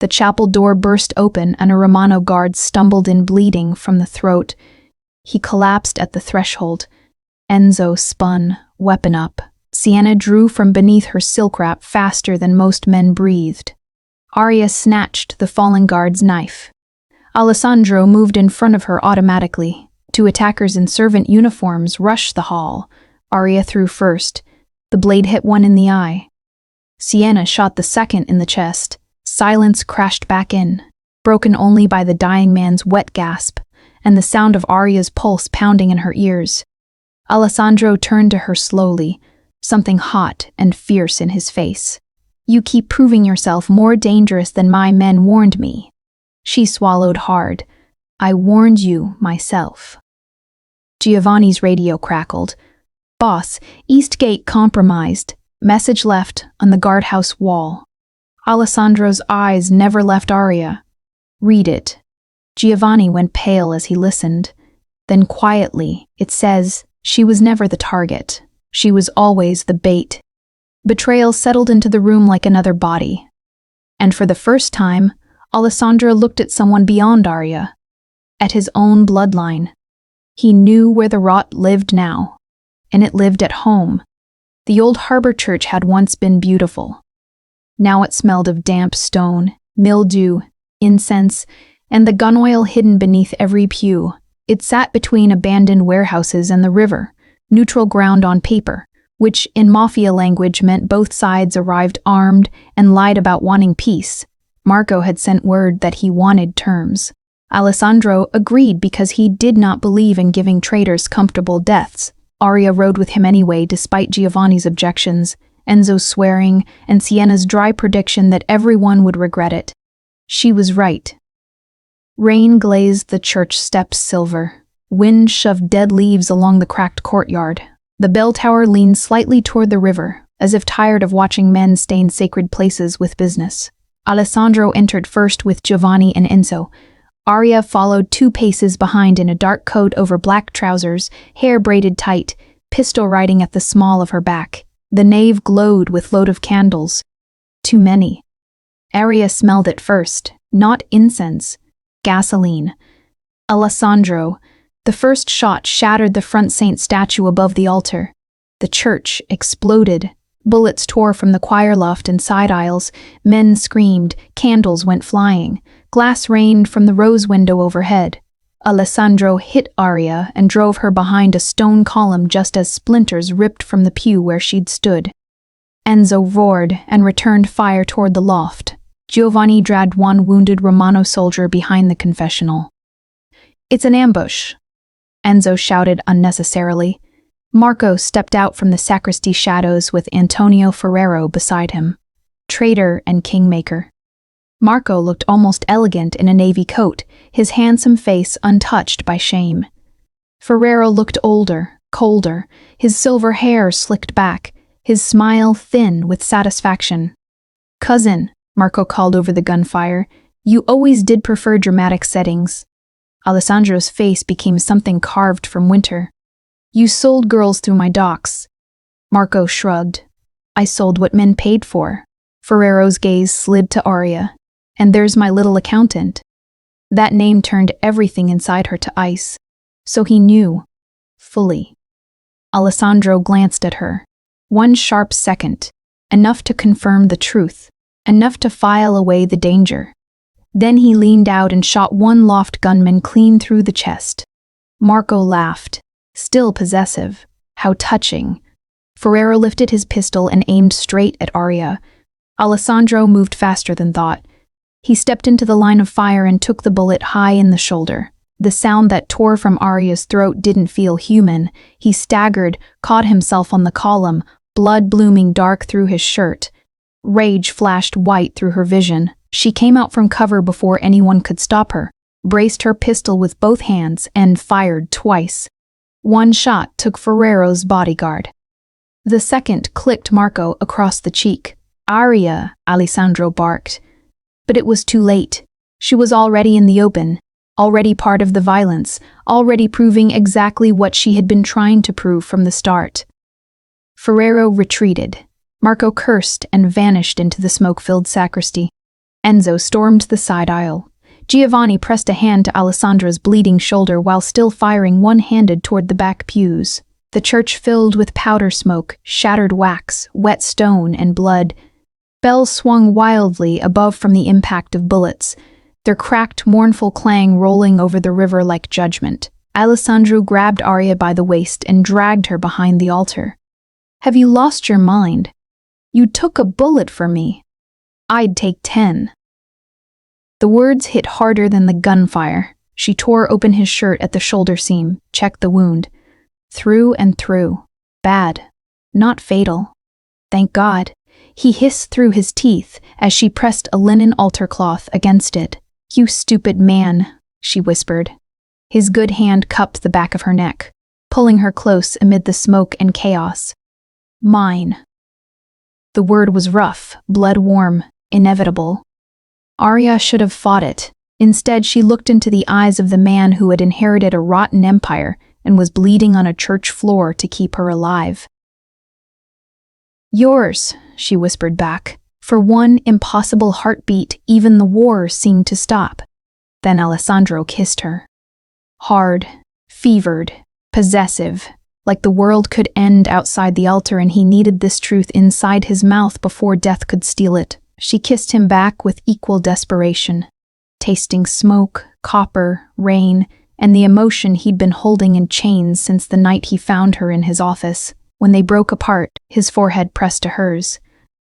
The chapel door burst open and a Romano guard stumbled in bleeding from the throat. He collapsed at the threshold. Enzo spun, weapon up. Sienna drew from beneath her silk wrap faster than most men breathed. Arya snatched the fallen guard's knife. Alessandro moved in front of her automatically. Two attackers in servant uniforms rushed the hall. Arya threw first. The blade hit one in the eye. Sienna shot the second in the chest. Silence crashed back in, broken only by the dying man's wet gasp and the sound of Arya's pulse pounding in her ears. Alessandro turned to her slowly, something hot and fierce in his face. "You keep proving yourself more dangerous than my men warned me." She swallowed hard. "I warned you myself." Giovanni's radio crackled. "Boss, Eastgate compromised. Message left on the guardhouse wall." Alessandro's eyes never left Arya. "Read it." Giovanni went pale as he listened. Then quietly, it says, "She was never the target. She was always the bait." Betrayal settled into the room like another body. And for the first time, Alessandro looked at someone beyond Arya, at his own bloodline. He knew where the rot lived now, and it lived at home. The old harbor church had once been beautiful. Now it smelled of damp stone, mildew, incense, and the gun oil hidden beneath every pew. It sat between abandoned warehouses and the river, neutral ground on paper, which in Mafia language meant both sides arrived armed and lied about wanting peace. Marco had sent word that he wanted terms. Alessandro agreed because he did not believe in giving traitors comfortable deaths. Arya rode with him anyway despite Giovanni's objections, Enzo's swearing, and Sienna's dry prediction that everyone would regret it. She was right. Rain glazed the church steps silver. Wind shoved dead leaves along the cracked courtyard. The bell tower leaned slightly toward the river, as if tired of watching men stain sacred places with business. Alessandro entered first with Giovanni and Enzo. Arya followed 2 paces behind in a dark coat over black trousers, hair braided tight, pistol riding at the small of her back. The nave glowed with load of candles. Too many. Arya smelled it first, not incense. Gasoline. Alessandro. The first shot shattered the front saint statue above the altar. The church exploded. Bullets tore from the choir loft and side aisles. Men screamed. Candles went flying. Glass rained from the rose window overhead. Alessandro hit Arya and drove her behind a stone column just as splinters ripped from the pew where she'd stood. Enzo roared and returned fire toward the loft. Giovanni dragged one wounded Romano soldier behind the confessional. "It's an ambush," Enzo shouted unnecessarily. Marco stepped out from the sacristy shadows with Antonio Ferrero beside him. Traitor and kingmaker. Marco looked almost elegant in a navy coat, his handsome face untouched by shame. Ferrero looked older, colder, his silver hair slicked back, his smile thin with satisfaction. "Cousin," Marco called over the gunfire, "you always did prefer dramatic settings." Alessandro's face became something carved from winter. "You sold girls through my docks." Marco shrugged. "I sold what men paid for." Ferrero's gaze slid to Arya. "And there's my little accountant." That name turned everything inside her to ice. So he knew. Fully. Alessandro glanced at her. 1 sharp second. Enough to confirm the truth. Enough to file away the danger. Then he leaned out and shot one loft gunman clean through the chest. Marco laughed. Still possessive. How touching. Ferrero lifted his pistol and aimed straight at Arya. Alessandro moved faster than thought. He stepped into the line of fire and took the bullet high in the shoulder. The sound that tore from Arya's throat didn't feel human. He staggered, caught himself on the column, blood blooming dark through his shirt. Rage flashed white through her vision. She came out from cover before anyone could stop her, braced her pistol with both hands, and fired twice. 1 shot took Ferrero's bodyguard. The second clipped Marco across the cheek. "Arya," Alessandro barked. But it was too late. She was already in the open, already part of the violence, already proving exactly what she had been trying to prove from the start. Ferrero retreated. Marco cursed and vanished into the smoke-filled sacristy. Enzo stormed the side aisle. Giovanni pressed a hand to Alessandro's bleeding shoulder while still firing one-handed toward the back pews. The church filled with powder smoke, shattered wax, wet stone, and blood. Bells swung wildly above from the impact of bullets, their cracked, mournful clang rolling over the river like judgment. Alessandro grabbed Arya by the waist and dragged her behind the altar. "Have you lost your mind? You took a bullet for me. I'd take 10. The words hit harder than the gunfire. She tore open his shirt at the shoulder seam, checked the wound. Through and through. Bad. Not fatal. Thank God. He hissed through his teeth as she pressed a linen altar cloth against it. "You stupid man," she whispered. His good hand cupped the back of her neck, pulling her close amid the smoke and chaos. "Mine." The word was rough, blood-warm, inevitable. Arya should have fought it. Instead, she looked into the eyes of the man who had inherited a rotten empire and was bleeding on a church floor to keep her alive. "Yours," she whispered back. For one impossible heartbeat, even the war seemed to stop. Then Alessandro kissed her. Hard, fevered, possessive, like the world could end outside the altar and he needed this truth inside his mouth before death could steal it. She kissed him back with equal desperation, tasting smoke, copper, rain, and the emotion he'd been holding in chains since the night he found her in his office. When they broke apart, his forehead pressed to hers.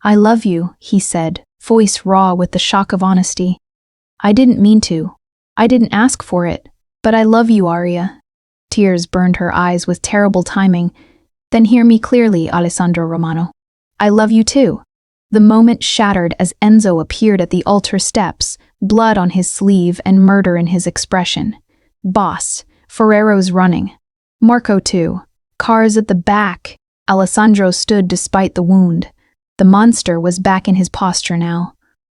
"I love you," he said, voice raw with the shock of honesty. "I didn't mean to. I didn't ask for it. But I love you, Arya." Tears burned her eyes with terrible timing. "Then hear me clearly, Alessandro Romano. I love you too." The moment shattered as Enzo appeared at the altar steps, blood on his sleeve and murder in his expression. "Boss, Ferrero's running. Marco too. Cars at the back." Alessandro stood despite the wound. The monster was back in his posture now.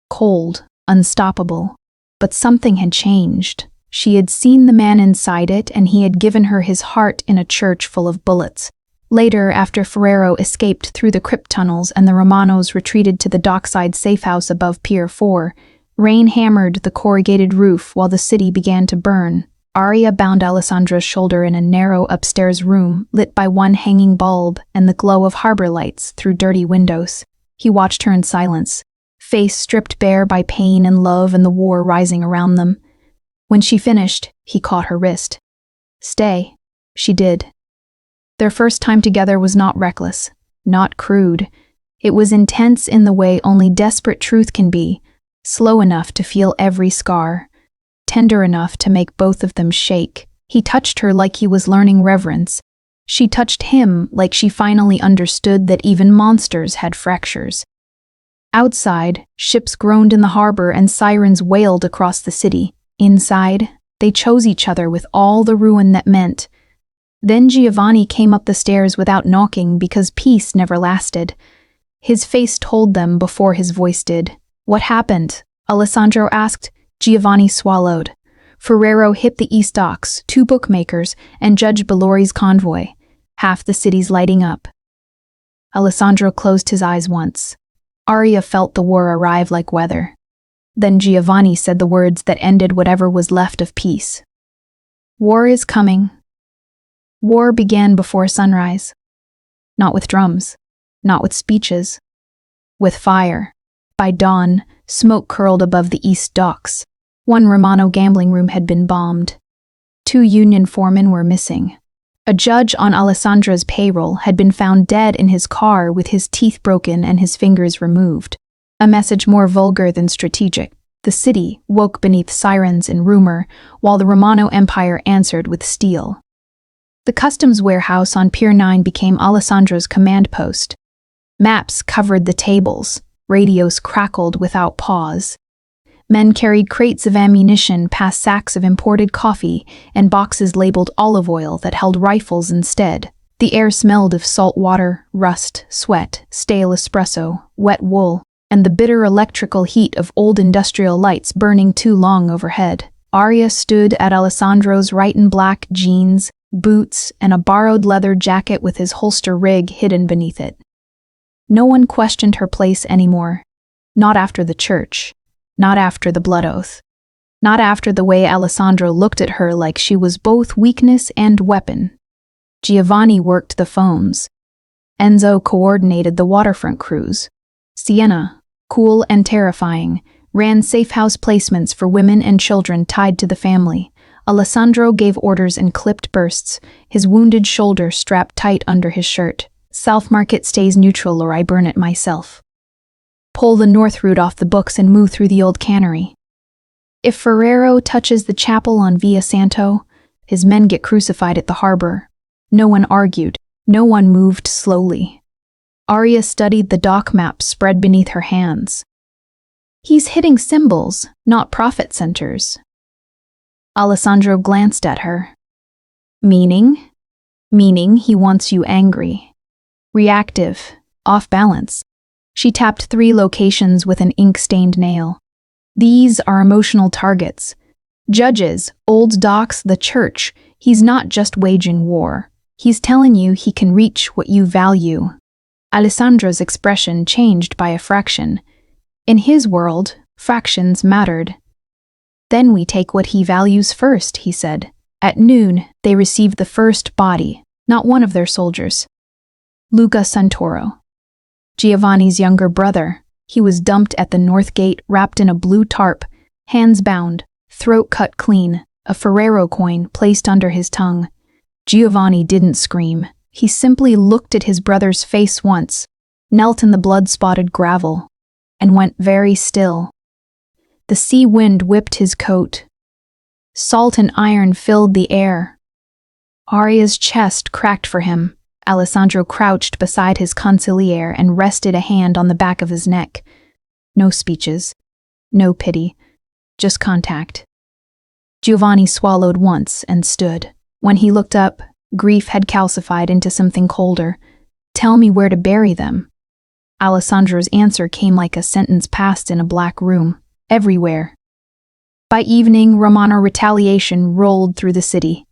Cold, unstoppable. But something had changed. She had seen the man inside it, and he had given her his heart in a church full of bullets. Later, after Ferrero escaped through the crypt tunnels and the Romanos retreated to the dockside safehouse above Pier 4, rain hammered the corrugated roof while the city began to burn. Arya bound Alessandro's shoulder in a narrow upstairs room lit by one hanging bulb and the glow of harbor lights through dirty windows. He watched her in silence, face stripped bare by pain and love and the war rising around them. When she finished, he caught her wrist. "Stay." She did. Their first time together was not reckless, not crude. It was intense in the way only desperate truth can be, slow enough to feel every scar, tender enough to make both of them shake. He touched her like he was learning reverence. She touched him like she finally understood that even monsters had fractures. Outside, ships groaned in the harbor and sirens wailed across the city. Inside, they chose each other with all the ruin that meant. Then Giovanni came up the stairs without knocking because peace never lasted. His face told them before his voice did. "What happened?" Alessandro asked. Giovanni swallowed. "Ferrero hit the East Docks, 2 bookmakers, and Judge Bellori's convoy. Half the city's lighting up." Alessandro closed his eyes once. Arya felt the war arrive like weather. Then Giovanni said the words that ended whatever was left of peace. "War is coming." War began before sunrise. Not with drums, not with speeches, with fire. By dawn, smoke curled above the East Docks. One Romano gambling room had been bombed. 2 union foremen were missing. A judge on Alessandro's payroll had been found dead in his car with his teeth broken and his fingers removed. A message more vulgar than strategic. The city woke beneath sirens and rumor, while the Romano Empire answered with steel. The customs warehouse on Pier 9 became Alessandro's command post. Maps covered the tables. Radios crackled without pause. Men carried crates of ammunition past sacks of imported coffee and boxes labeled olive oil that held rifles instead. The air smelled of salt water, rust, sweat, stale espresso, wet wool, and the bitter electrical heat of old industrial lights burning too long overhead. Arya stood at Alessandro's right in black jeans, boots, and a borrowed leather jacket with his holster rig hidden beneath it. No one questioned her place anymore. Not after the church. Not after the blood oath. Not after the way Alessandro looked at her like she was both weakness and weapon. Giovanni worked the phones. Enzo coordinated the waterfront crews. Sienna, cool and terrifying, ran safe house placements for women and children tied to the family. Alessandro gave orders in clipped bursts, his wounded shoulder strapped tight under his shirt. South Market stays neutral or I burn it myself. Pull the north route off the books and move through the old cannery. If Ferrero touches the chapel on Via Santo, his men get crucified at the harbor. No one argued. No one moved slowly. Arya studied the dock map spread beneath her hands. He's hitting symbols, not profit centers. Alessandro glanced at her. Meaning? Meaning he wants you angry. Reactive, off balance. She tapped 3 locations with an ink-stained nail. These are emotional targets. Judges, old docks, the church. He's not just waging war. He's telling you he can reach what you value. Alessandro's expression changed by a fraction. In his world, fractions mattered. Then we take what he values first, he said. At noon, they received the first body, not one of their soldiers. Luca Santoro. Giovanni's younger brother. He was dumped at the north gate wrapped in a blue tarp, hands bound, throat cut clean, a Ferrero coin placed under his tongue. Giovanni didn't scream. He simply looked at his brother's face once, knelt in the blood-spotted gravel, and went very still. The sea wind whipped his coat. Salt and iron filled the air. Arya's chest cracked for him. Alessandro crouched beside his consigliere and rested a hand on the back of his neck. No speeches, no pity, just contact. Giovanni swallowed once and stood. When he looked up, grief had calcified into something colder. Tell me where to bury them. Alessandro's answer came like a sentence passed in a black room. Everywhere. By evening, Romano retaliation rolled through the city.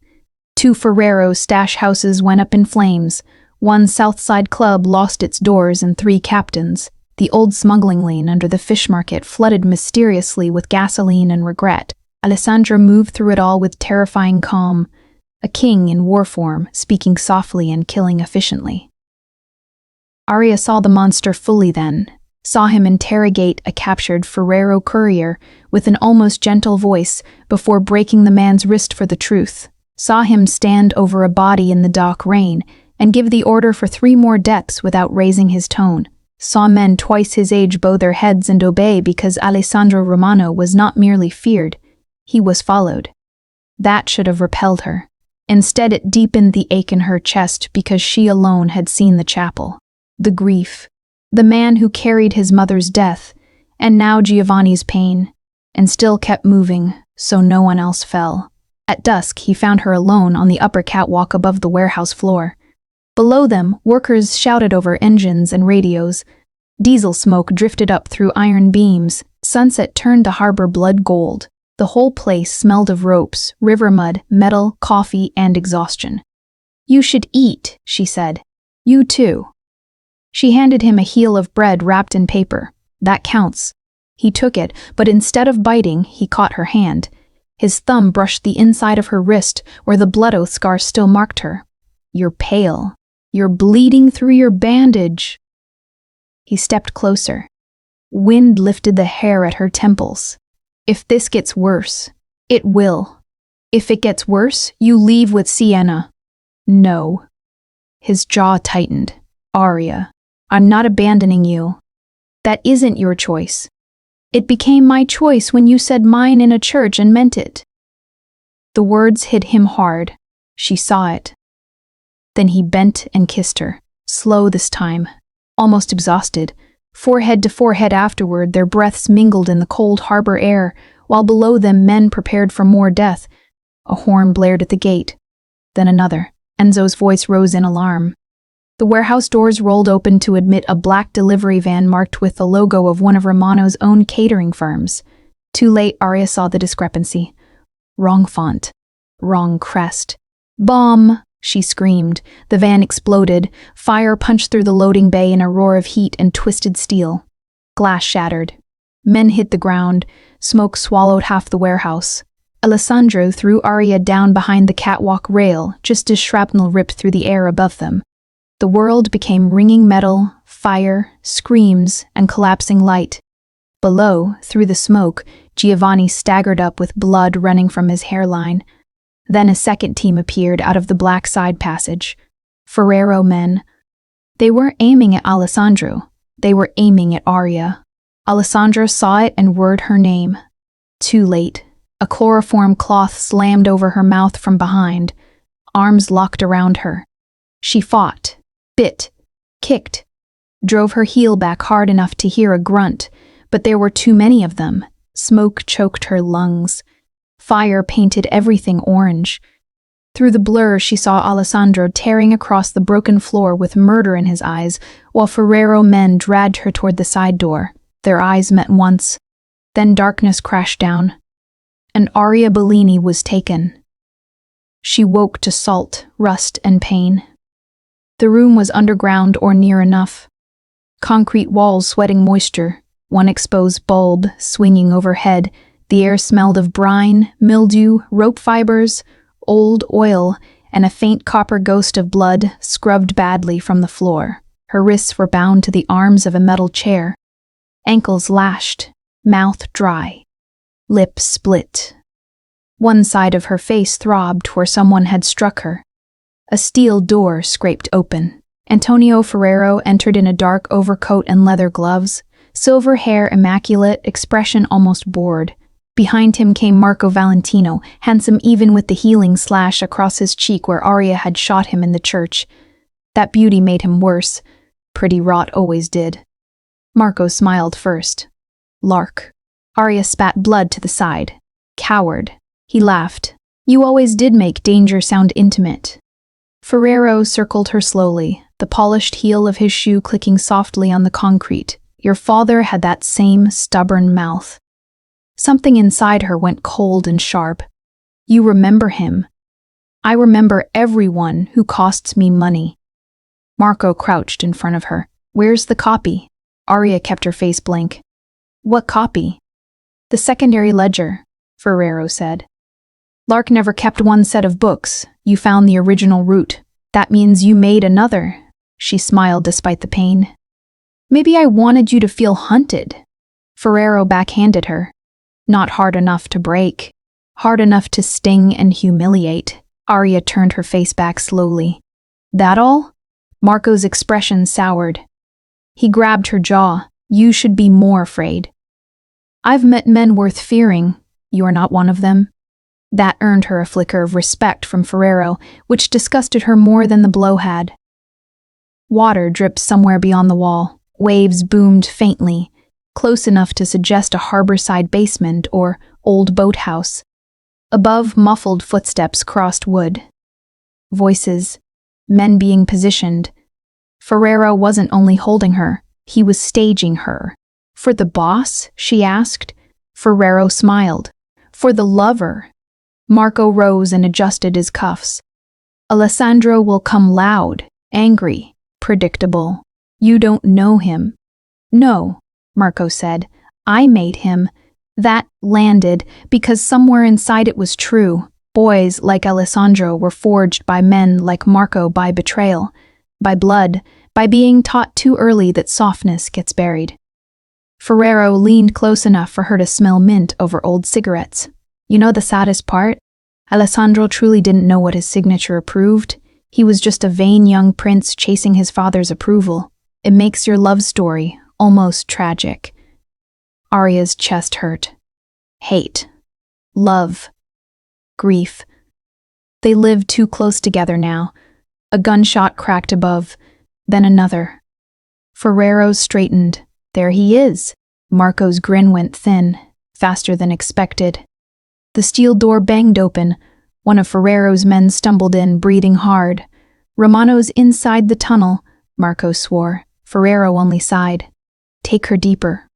2 Ferrero stash houses went up in flames. 1 Southside club lost its doors and 3 captains. The old smuggling lane under the fish market flooded mysteriously with gasoline and regret. Alessandro moved through it all with terrifying calm. A king in war form, speaking softly and killing efficiently. Arya saw the monster fully then, saw him interrogate a captured Ferrero courier with an almost gentle voice before breaking the man's wrist for the truth, saw him stand over a body in the dock rain and give the order for 3 more deaths without raising his tone, saw men twice his age bow their heads and obey because Alessandro Romano was not merely feared, he was followed. That should have repelled her. Instead, it deepened the ache in her chest because she alone had seen the chapel. The grief. The man who carried his mother's death, and now Giovanni's pain, and still kept moving, so no one else fell. At dusk, he found her alone on the upper catwalk above the warehouse floor. Below them, workers shouted over engines and radios. Diesel smoke drifted up through iron beams. Sunset turned the harbor blood gold. The whole place smelled of ropes, river mud, metal, coffee, and exhaustion. "You should eat," she said. "You too." She handed him a heel of bread wrapped in paper. "That counts." He took it, but instead of biting, he caught her hand. His thumb brushed the inside of her wrist where the blood-oath scar still marked her. "You're pale. You're bleeding through your bandage." He stepped closer. Wind lifted the hair at her temples. "If this gets worse, it will. If it gets worse, you leave with Sienna." "No." His jaw tightened. "Arya, I'm not abandoning you. That isn't your choice. It became my choice when you said mine in a church and meant it." The words hit him hard. She saw it. Then he bent and kissed her, slow this time, almost exhausted. Forehead to forehead afterward, their breaths mingled in the cold harbor air, while below them men prepared for more death. A horn blared at the gate. Then another. Enzo's voice rose in alarm. The warehouse doors rolled open to admit a black delivery van marked with the logo of one of Romano's own catering firms. Too late, Arya saw the discrepancy. Wrong font. Wrong crest. "Bomb!" she screamed. The van exploded. Fire punched through the loading bay in a roar of heat and twisted steel. Glass shattered. Men hit the ground. Smoke swallowed half the warehouse. Alessandro threw Arya down behind the catwalk rail just as shrapnel ripped through the air above them. The world became ringing metal, fire, screams, and collapsing light. Below, through the smoke, Giovanni staggered up with blood running from his hairline. Then a second team appeared out of the black side passage. Ferrero men. They weren't aiming at Alessandro. They were aiming at Arya. Alessandro saw it and whirred her name. Too late. A chloroform cloth slammed over her mouth from behind. Arms locked around her. She fought, bit, kicked, drove her heel back hard enough to hear a grunt, but there were too many of them. Smoke choked her lungs. Fire painted everything orange. Through the blur, she saw Alessandro tearing across the broken floor with murder in his eyes, while Ferrero men dragged her toward the side door. Their eyes met once. Then darkness crashed down, and Arya Bellini was taken. She woke to salt, rust, and pain. The room was underground or near enough. Concrete walls sweating moisture, one exposed bulb swinging overhead. The air smelled of brine, mildew, rope fibers, old oil, and a faint copper ghost of blood scrubbed badly from the floor. Her wrists were bound to the arms of a metal chair. Ankles lashed, mouth dry, lips split. One side of her face throbbed where someone had struck her. A steel door scraped open. Antonio Ferrero entered in a dark overcoat and leather gloves, silver hair immaculate, expression almost bored. Behind him came Marco Valentino, handsome even with the healing slash across his cheek where Arya had shot him in the church. That beauty made him worse. Pretty rot always did. Marco smiled first. Lark. Arya spat blood to the side. Coward. He laughed. You always did make danger sound intimate. Ferrero circled her slowly, the polished heel of his shoe clicking softly on the concrete. Your father had that same stubborn mouth. Something inside her went cold and sharp. You remember him. I remember everyone who costs me money. Marco crouched in front of her. Where's the copy? Arya kept her face blank. What copy? The secondary ledger, Ferrero said. Lark never kept one set of books. You found the original root. That means you made another. She smiled despite the pain. Maybe I wanted you to feel hunted. Ferrero backhanded her. Not hard enough to break. Hard enough to sting and humiliate. Arya turned her face back slowly. That all? Marco's expression soured. He grabbed her jaw. You should be more afraid. I've met men worth fearing. You are not one of them. That earned her a flicker of respect from Ferrero, which disgusted her more than the blow had. Water dripped somewhere beyond the wall. Waves boomed faintly, close enough to suggest a harborside basement or old boathouse. Above, muffled footsteps crossed wood. Voices, men being positioned. Ferrero wasn't only holding her, he was staging her. For the boss? She asked. Ferrero smiled. For the lover. Marco rose and adjusted his cuffs. Alessandro will come loud, angry, predictable. You don't know him. No, Marco said. I made him. That landed because somewhere inside it was true. Boys like Alessandro were forged by men like Marco by betrayal, by blood, by being taught too early that softness gets buried. Ferrero leaned close enough for her to smell mint over old cigarettes. You know the saddest part? Alessandro truly didn't know what his signature approved. He was just a vain young prince chasing his father's approval. It makes your love story almost tragic. Arya's chest hurt. Hate. Love. Grief. They lived too close together now. A gunshot cracked above, then another. Ferrero straightened. There he is. Marco's grin went thin, faster than expected. The steel door banged open. One of Ferrero's men stumbled in, breathing hard. Romano's inside the tunnel, Marco swore. Ferrero only sighed. Take her deeper.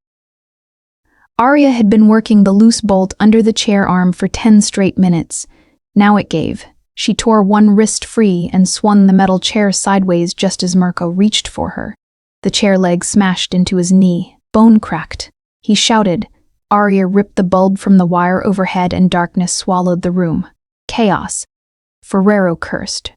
Arya had been working the loose bolt under the chair arm for 10 straight minutes. Now it gave. She tore one wrist free and swung the metal chair sideways just as Marco reached for her. The chair leg smashed into his knee, bone cracked. He shouted. Arya ripped the bulb from the wire overhead and darkness swallowed the room. Chaos. Ferrero cursed.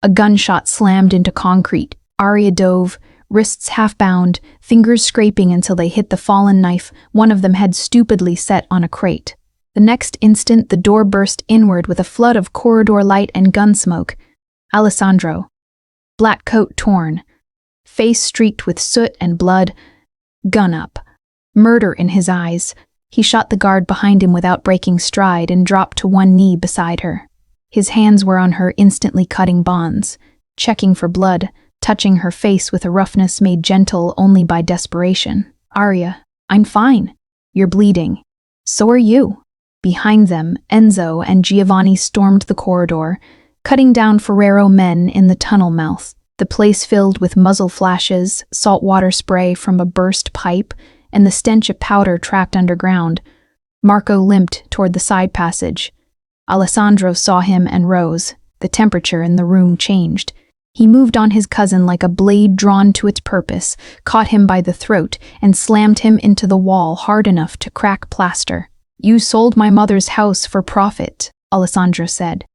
A gunshot slammed into concrete. Arya dove, wrists half-bound, fingers scraping until they hit the fallen knife one of them had stupidly set on a crate. The next instant, the door burst inward with a flood of corridor light and gun smoke. Alessandro. Black coat torn. Face streaked with soot and blood. Gun up. Murder in his eyes. He shot the guard behind him without breaking stride and dropped to one knee beside her. His hands were on her, instantly cutting bonds, checking for blood, touching her face with a roughness made gentle only by desperation. Arya, I'm fine. You're bleeding. So are you. Behind them, Enzo and Giovanni stormed the corridor, cutting down Ferrero men in the tunnel mouth, the place filled with muzzle flashes, saltwater spray from a burst pipe, and the stench of powder trapped underground. Marco limped toward the side passage. Alessandro saw him and rose. The temperature in the room changed. He moved on his cousin like a blade drawn to its purpose, caught him by the throat, and slammed him into the wall hard enough to crack plaster. You sold my mother's house for profit, Alessandro said.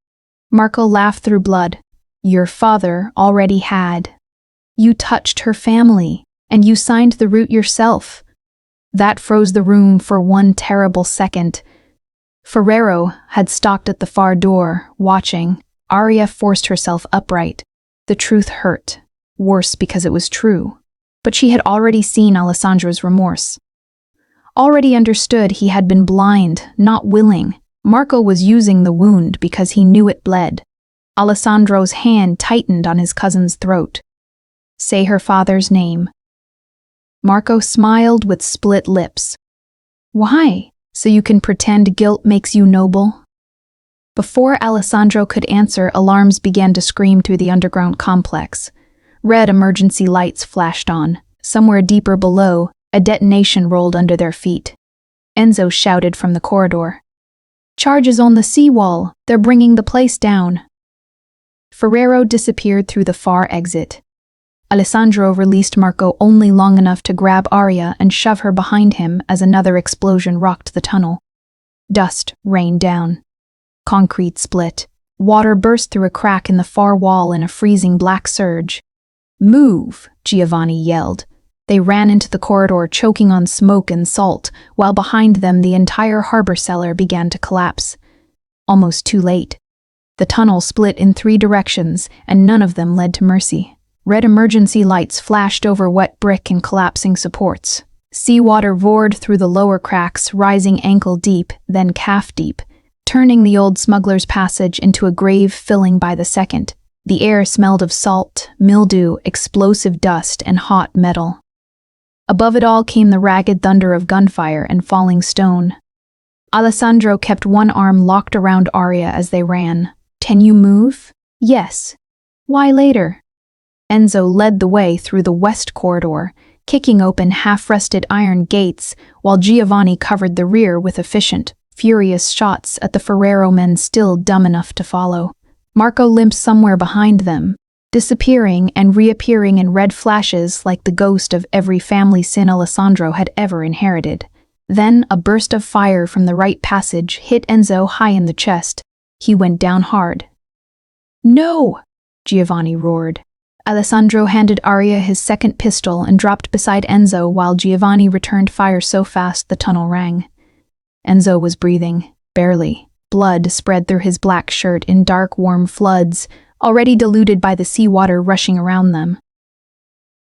Marco laughed through blood. Your father already had. You touched her family, and you signed the route yourself. That froze the room for one terrible second. Ferrero had stalked at the far door, watching. Arya forced herself upright. The truth hurt, worse because it was true. But she had already seen Alessandro's remorse. Already understood he had been blind, not willing. Marco was using the wound because he knew it bled. Alessandro's hand tightened on his cousin's throat. Say her father's name. Marco smiled with split lips. Why? So you can pretend guilt makes you noble? Before Alessandro could answer, alarms began to scream through the underground complex. Red emergency lights flashed on. Somewhere deeper below, a detonation rolled under their feet. Enzo shouted from the corridor. Charges on the seawall. They're bringing the place down. Ferrero disappeared through the far exit. Alessandro released Marco only long enough to grab Arya and shove her behind him as another explosion rocked the tunnel. Dust rained down. Concrete split. Water burst through a crack in the far wall in a freezing black surge. Move, Giovanni yelled. They ran into the corridor, choking on smoke and salt, while behind them the entire harbor cellar began to collapse. Almost too late. The tunnel split in 3 directions, and none of them led to mercy. Red emergency lights flashed over wet brick and collapsing supports. Seawater roared through the lower cracks, rising ankle-deep, then calf-deep, turning the old smuggler's passage into a grave filling by the second. The air smelled of salt, mildew, explosive dust, and hot metal. Above it all came the ragged thunder of gunfire and falling stone. Alessandro kept one arm locked around Arya as they ran. Can you move? Yes. Why later? Enzo led the way through the west corridor, kicking open half-rusted iron gates, while Giovanni covered the rear with efficient, furious shots at the Ferrero men still dumb enough to follow. Marco limped somewhere behind them, disappearing and reappearing in red flashes like the ghost of every family sin Alessandro had ever inherited. Then a burst of fire from the right passage hit Enzo high in the chest. He went down hard. No! Giovanni roared. Alessandro handed Arya his second pistol and dropped beside Enzo while Giovanni returned fire so fast the tunnel rang. Enzo was breathing, barely. Blood spread through his black shirt in dark, warm floods, already diluted by the seawater rushing around them.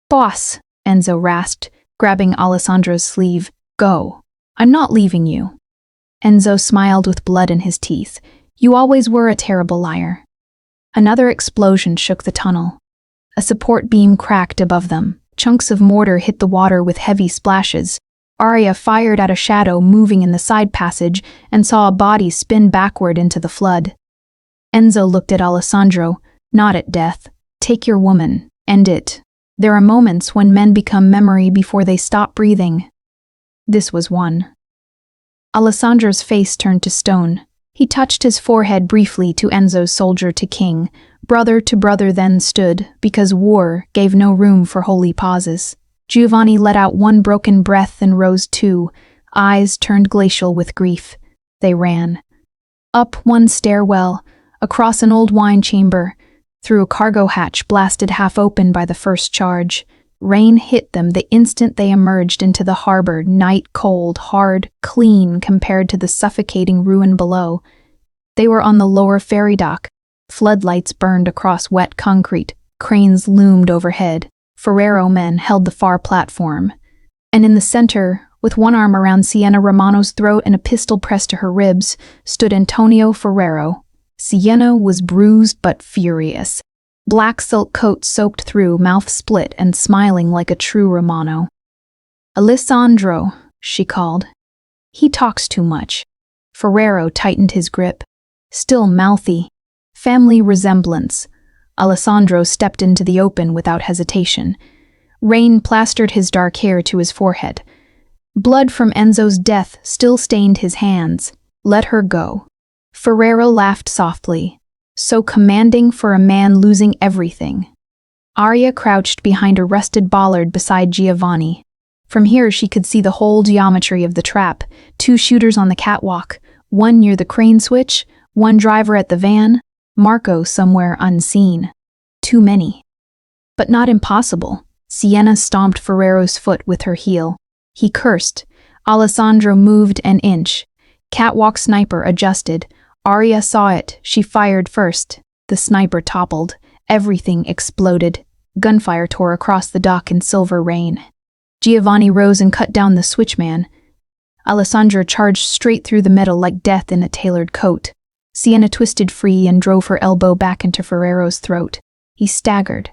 Boss, Enzo rasped, grabbing Alessandro's sleeve. Go. I'm not leaving you. Enzo smiled with blood in his teeth. You always were a terrible liar. Another explosion shook the tunnel. A support beam cracked above them. Chunks of mortar hit the water with heavy splashes. Arya fired at a shadow moving in the side passage and saw a body spin backward into the flood. Enzo looked at Alessandro, not at death. Take your woman. End it. There are moments when men become memory before they stop breathing. This was one. Alessandro's face turned to stone. He touched his forehead briefly to Enzo's soldier to king. Brother to brother then stood, because war gave no room for holy pauses. Giovanni let out one broken breath and rose too, eyes turned glacial with grief. They ran. Up one stairwell, across an old wine chamber, through a cargo hatch blasted half open by the first charge. Rain hit them the instant they emerged into the harbor, night cold, hard, clean compared to the suffocating ruin below. They were on the lower ferry dock. Floodlights burned across wet concrete. Cranes loomed overhead. Ferrero men held the far platform. And in the center, with one arm around Sienna Romano's throat and a pistol pressed to her ribs, stood Antonio Ferrero. Sienna was bruised but furious. Black silk coat soaked through, mouth split and smiling like a true Romano. "Alessandro," she called. "He talks too much." Ferrero tightened his grip. Still mouthy. Family resemblance. Alessandro stepped into the open without hesitation. Rain plastered his dark hair to his forehead. Blood from Enzo's death still stained his hands. "Let her go." Ferrero laughed softly. So commanding for a man losing everything. Arya crouched behind a rusted bollard beside Giovanni. From here she could see the whole geometry of the trap. 2 shooters on the catwalk, one near the crane switch, one driver at the van, Marco somewhere unseen. Too many. But not impossible. Sienna stomped Ferrero's foot with her heel. He cursed. Alessandro moved an inch. Catwalk sniper adjusted. Arya saw it. She fired first. The sniper toppled. Everything exploded. Gunfire tore across the dock in silver rain. Giovanni rose and cut down the switchman. Alessandro charged straight through the metal like death in a tailored coat. Sienna twisted free and drove her elbow back into Ferrero's throat. He staggered.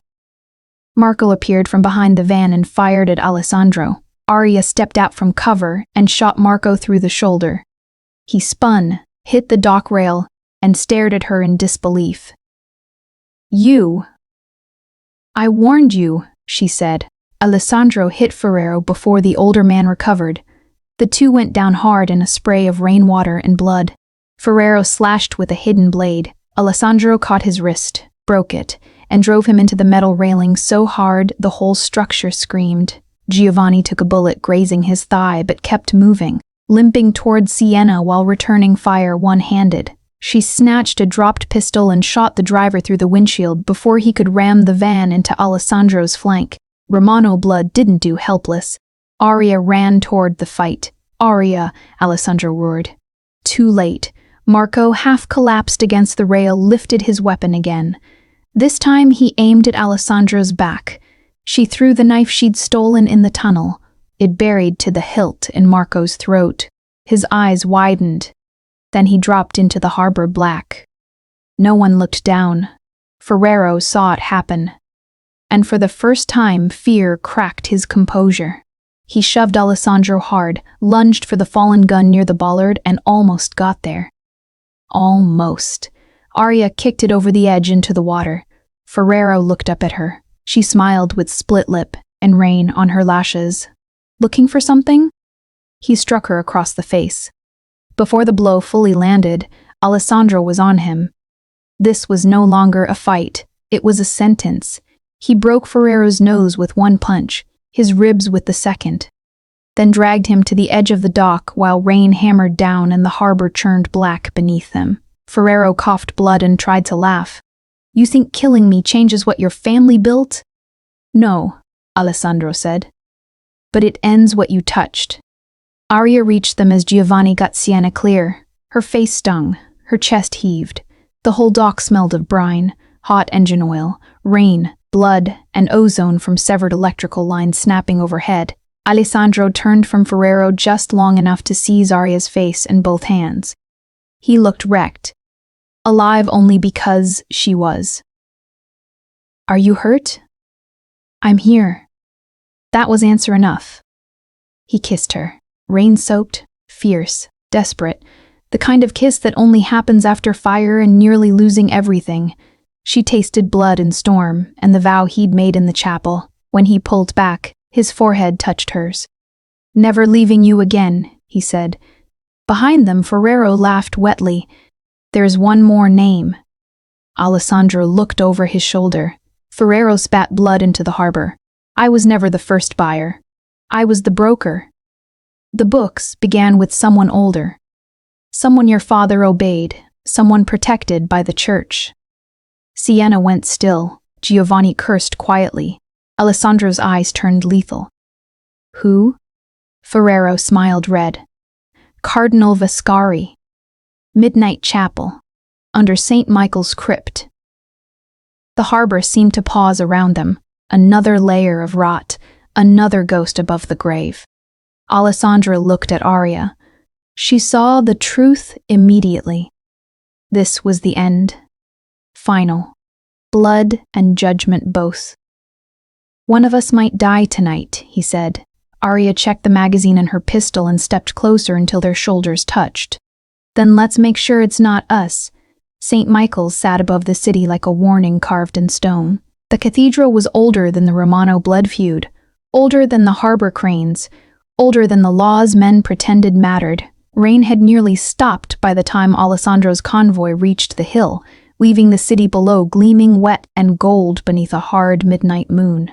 Marco appeared from behind the van and fired at Alessandro. Arya stepped out from cover and shot Marco through the shoulder. He spun, hit the dock rail, and stared at her in disbelief. "You." "I warned you," she said. Alessandro hit Ferrero before the older man recovered. The two went down hard in a spray of rainwater and blood. Ferrero slashed with a hidden blade. Alessandro caught his wrist, broke it, and drove him into the metal railing so hard the whole structure screamed. Giovanni took a bullet grazing his thigh but kept moving, limping toward Sienna while returning fire one-handed. She snatched a dropped pistol and shot the driver through the windshield before he could ram the van into Alessandro's flank. Romano blood didn't do helpless. Arya ran toward the fight. "Arya," Alessandro roared. Too late. Marco, half collapsed against the rail, lifted his weapon again. This time he aimed at Alessandro's back. She threw the knife she'd stolen in the tunnel. It buried to the hilt in Marco's throat. His eyes widened. Then he dropped into the harbor black. No one looked down. Ferrero saw it happen. And for the first time, fear cracked his composure. He shoved Alessandro hard, lunged for the fallen gun near the bollard, and almost got there. Almost. Arya kicked it over the edge into the water. Ferrero looked up at her. She smiled with split lip and rain on her lashes. "Looking for something?" He struck her across the face. Before the blow fully landed, Alessandro was on him. This was no longer a fight. It was a sentence. He broke Ferrero's nose with one punch, his ribs with the second, then dragged him to the edge of the dock while rain hammered down and the harbor churned black beneath them. Ferrero coughed blood and tried to laugh. "You think killing me changes what your family built?" "No," Alessandro said. "But it ends what you touched." Arya reached them as Giovanni got Sienna clear. Her face stung, her chest heaved. The whole dock smelled of brine, hot engine oil, rain, blood, and ozone from severed electrical lines snapping overhead. Alessandro turned from Ferrero just long enough to seize Arya's face in both hands. He looked wrecked. Alive only because she was. "Are you hurt?" "I'm here." That was answer enough. He kissed her, rain-soaked, fierce, desperate, the kind of kiss that only happens after fire and nearly losing everything. She tasted blood and storm, and the vow he'd made in the chapel. When he pulled back, his forehead touched hers. "Never leaving you again," he said. Behind them, Ferrero laughed wetly. "There's one more name." Alessandro looked over his shoulder. Ferrero spat blood into the harbor. "I was never the first buyer. I was the broker. The books began with someone older. Someone your father obeyed, someone protected by the church." Sienna went still. Giovanni cursed quietly. Alessandro's eyes turned lethal. Who? Ferrero smiled red. Cardinal Vascari. Midnight Chapel. Under St. Michael's crypt. The harbor seemed to pause around them, another layer of rot, another ghost above the grave. Alessandra looked at Arya. She saw the truth immediately. This was the end. Final. Blood and judgment both. One of us might die tonight, he said. Arya checked the magazine and her pistol and stepped closer until their shoulders touched. Then let's make sure it's not us. St. Michael's sat above the city like a warning carved in stone. The cathedral was older than the Romano blood feud, older than the harbor cranes, older than the laws men pretended mattered. Rain had nearly stopped by the time Alessandro's convoy reached the hill, leaving the city below gleaming wet and gold beneath a hard midnight moon.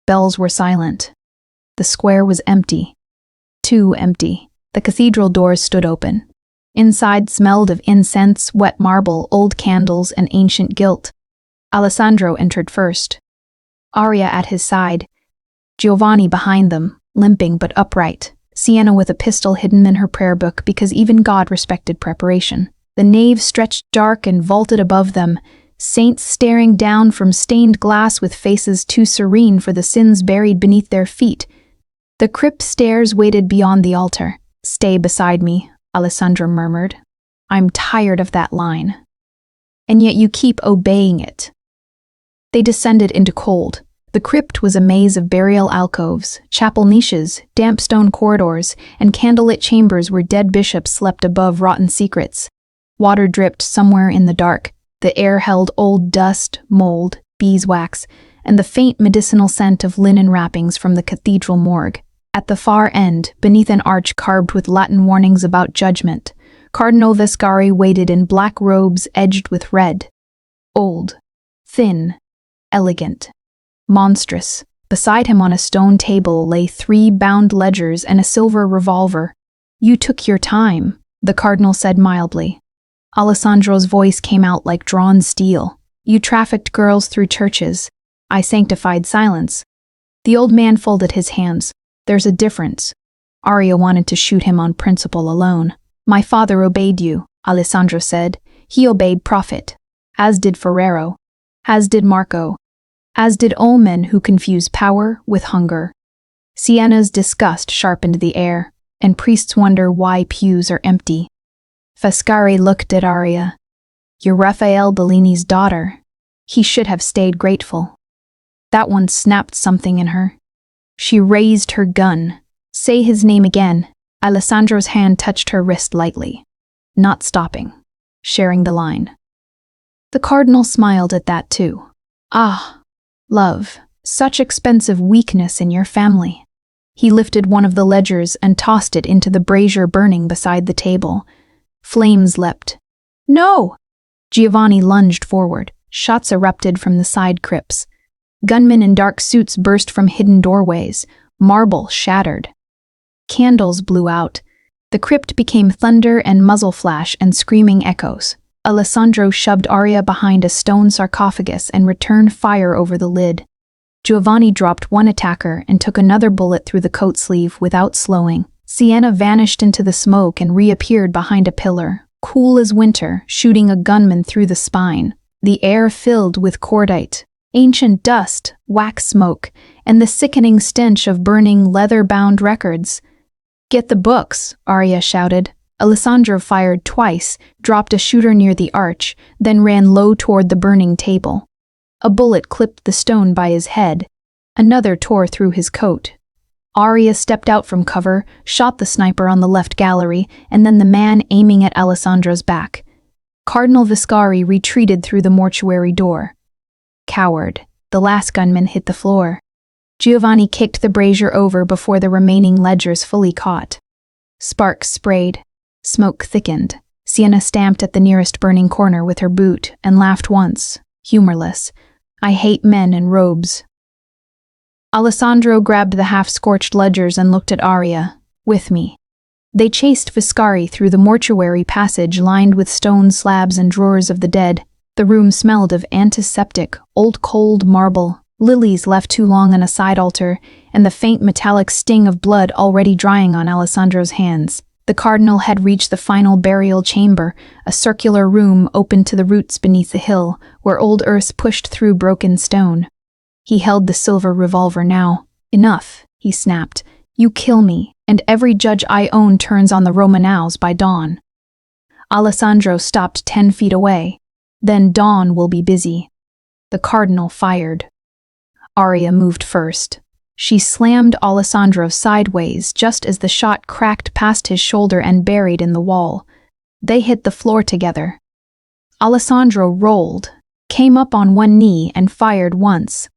Bells were silent. The square was empty. Too empty. The cathedral doors stood open. Inside smelled of incense, wet marble, old candles, and ancient gilt. Alessandro entered first. Arya at his side. Giovanni behind them, limping but upright. Sienna with a pistol hidden in her prayer book because even God respected preparation. The nave stretched dark and vaulted above them, saints staring down from stained glass with faces too serene for the sins buried beneath their feet. The crypt stairs waited beyond the altar. Stay beside me, Alessandra murmured. I'm tired of that line. And yet you keep obeying it. They descended into cold. The crypt was a maze of burial alcoves, chapel niches, damp stone corridors, and candlelit chambers where dead bishops slept above rotten secrets. Water dripped somewhere in the dark. The air held old dust, mold, beeswax, and the faint medicinal scent of linen wrappings from the cathedral morgue. At the far end, beneath an arch carved with Latin warnings about judgment, Cardinal Vascari waited in black robes edged with red. Old, thin, elegant, monstrous. Beside him on a stone table lay 3 bound ledgers and a silver revolver. You took your time, the cardinal said mildly. Alessandro's voice came out like drawn steel. You trafficked girls through churches. I sanctified silence. The old man folded his hands. There's a difference. Arya wanted to shoot him on principle alone. My father obeyed you, Alessandro said. He obeyed prophet. As did Ferrero. As did Marco. As did all men who confuse power with hunger. Sienna's disgust sharpened the air, and priests wonder why pews are empty. Vascari looked at Arya. You're Raphael Bellini's daughter. He should have stayed grateful. That one snapped something in her. She raised her gun. Say his name again. Alessandro's hand touched her wrist lightly. Not stopping. Sharing the line. The cardinal smiled at that too. Ah, love, such expensive weakness in your family. He lifted one of the ledgers and tossed it into the brazier burning beside the table. Flames leapt. No! Giovanni lunged forward. Shots erupted from the side crypts. Gunmen in dark suits burst from hidden doorways. Marble shattered. Candles blew out. The crypt became thunder and muzzle flash and screaming echoes. Alessandro shoved Arya behind a stone sarcophagus and returned fire over the lid. Giovanni dropped one attacker and took another bullet through the coat sleeve without slowing. Sienna vanished into the smoke and reappeared behind a pillar, cool as winter, shooting a gunman through the spine. The air filled with cordite, ancient dust, wax smoke, and the sickening stench of burning leather-bound records. Get the books, Arya shouted. Alessandro fired twice, dropped a shooter near the arch, then ran low toward the burning table. A bullet clipped the stone by his head. Another tore through his coat. Arya stepped out from cover, shot the sniper on the left gallery, and then the man aiming at Alessandro's back. Cardinal Vascari retreated through the mortuary door. Coward, the last gunman hit the floor. Giovanni kicked the brazier over before the remaining ledgers fully caught. Sparks sprayed. Smoke thickened. Sienna stamped at the nearest burning corner with her boot and laughed once, humorless. I hate men in robes. Alessandro grabbed the half-scorched ledgers and looked at Arya. With me. They chased Vascari through the mortuary passage lined with stone slabs and drawers of the dead. The room smelled of antiseptic, old cold marble, lilies left too long on a side altar, and the faint metallic sting of blood already drying on Alessandro's hands. The cardinal had reached the final burial chamber, a circular room open to the roots beneath the hill, where old earth pushed through broken stone. He held the silver revolver now. "Enough," he snapped. "You kill me, and every judge I own turns on the Romanows by dawn." Alessandro stopped 10 feet away. "Then dawn will be busy." The cardinal fired. Arya moved first. She slammed Alessandro sideways just as the shot cracked past his shoulder and buried in the wall. They hit the floor together. Alessandro rolled, came up on one knee and fired once.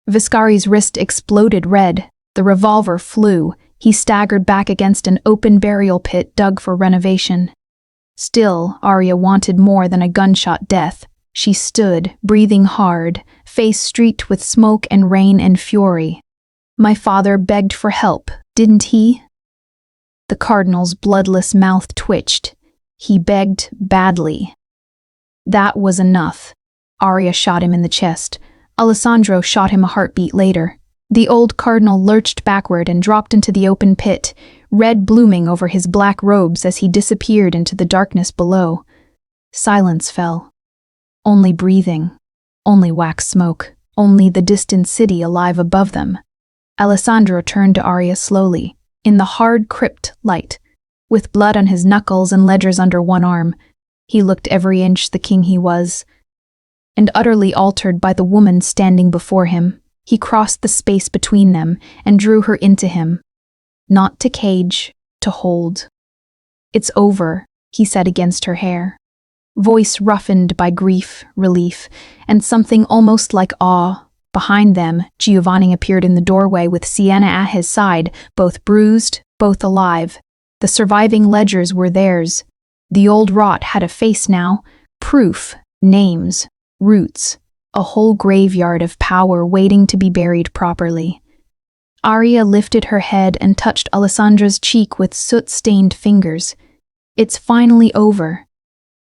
Viscari's wrist exploded red. The revolver flew. He staggered back against an open burial pit dug for renovation. Still, Arya wanted more than a gunshot death. She stood, breathing hard, face streaked with smoke and rain and fury. "My father begged for help, didn't he?" The cardinal's bloodless mouth twitched. "He begged badly." That was enough. Arya shot him in the chest. Alessandro shot him a heartbeat later. The old cardinal lurched backward and dropped into the open pit, red blooming over his black robes as he disappeared into the darkness below. Silence fell. Only breathing. Only wax smoke. Only the distant city alive above them. Alessandro turned to Arya slowly, in the hard crypt light. With blood on his knuckles and ledgers under one arm, he looked every inch the king he was. And utterly altered by the woman standing before him, he crossed the space between them and drew her into him. Not to cage, to hold. "It's over," he said against her hair. Voice roughened by grief, relief, and something almost like awe. Behind them, Giovanni appeared in the doorway with Sienna at his side, both bruised, both alive. The surviving ledgers were theirs. The old rot had a face now, proof, names, roots, a whole graveyard of power waiting to be buried properly. Arya lifted her head and touched Alessandra's cheek with soot-stained fingers. "It's finally over."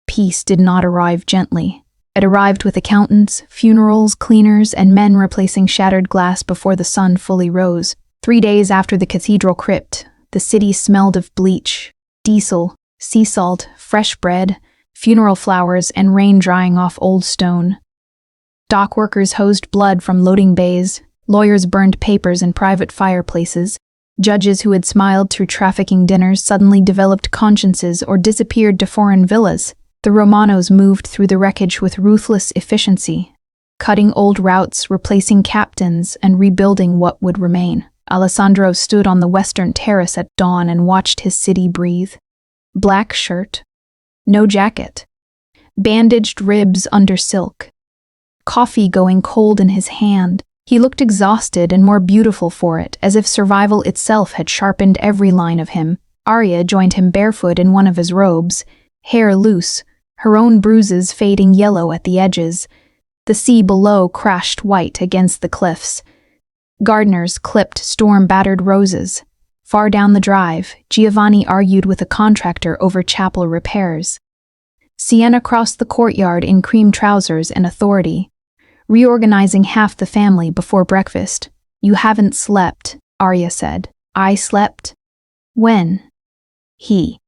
Peace did not arrive gently. It arrived with accountants, funerals, cleaners, and men replacing shattered glass before the sun fully rose. 3 days after the cathedral crypt, the city smelled of bleach, diesel, sea salt, fresh bread, funeral flowers, and rain drying off old stone. Dock workers hosed blood from loading bays, lawyers burned papers in private fireplaces, judges who had smiled through trafficking dinners suddenly developed consciences or disappeared to foreign villas. The Romanos moved through the wreckage with ruthless efficiency, cutting old routes, replacing captains, and rebuilding what would remain. Alessandro stood on the western terrace at dawn and watched his city breathe. Black shirt, no jacket, bandaged ribs under silk, coffee going cold in his hand. He looked exhausted and more beautiful for it, as if survival itself had sharpened every line of him. Arya joined him barefoot in one of his robes, hair loose, her own bruises fading yellow at the edges. The sea below crashed white against the cliffs. Gardeners clipped storm-battered roses. Far down the drive, Giovanni argued with a contractor over chapel repairs. Sienna crossed the courtyard in cream trousers and authority, reorganizing half the family before breakfast. "You haven't slept," Arya said. "I slept." "When?" "He."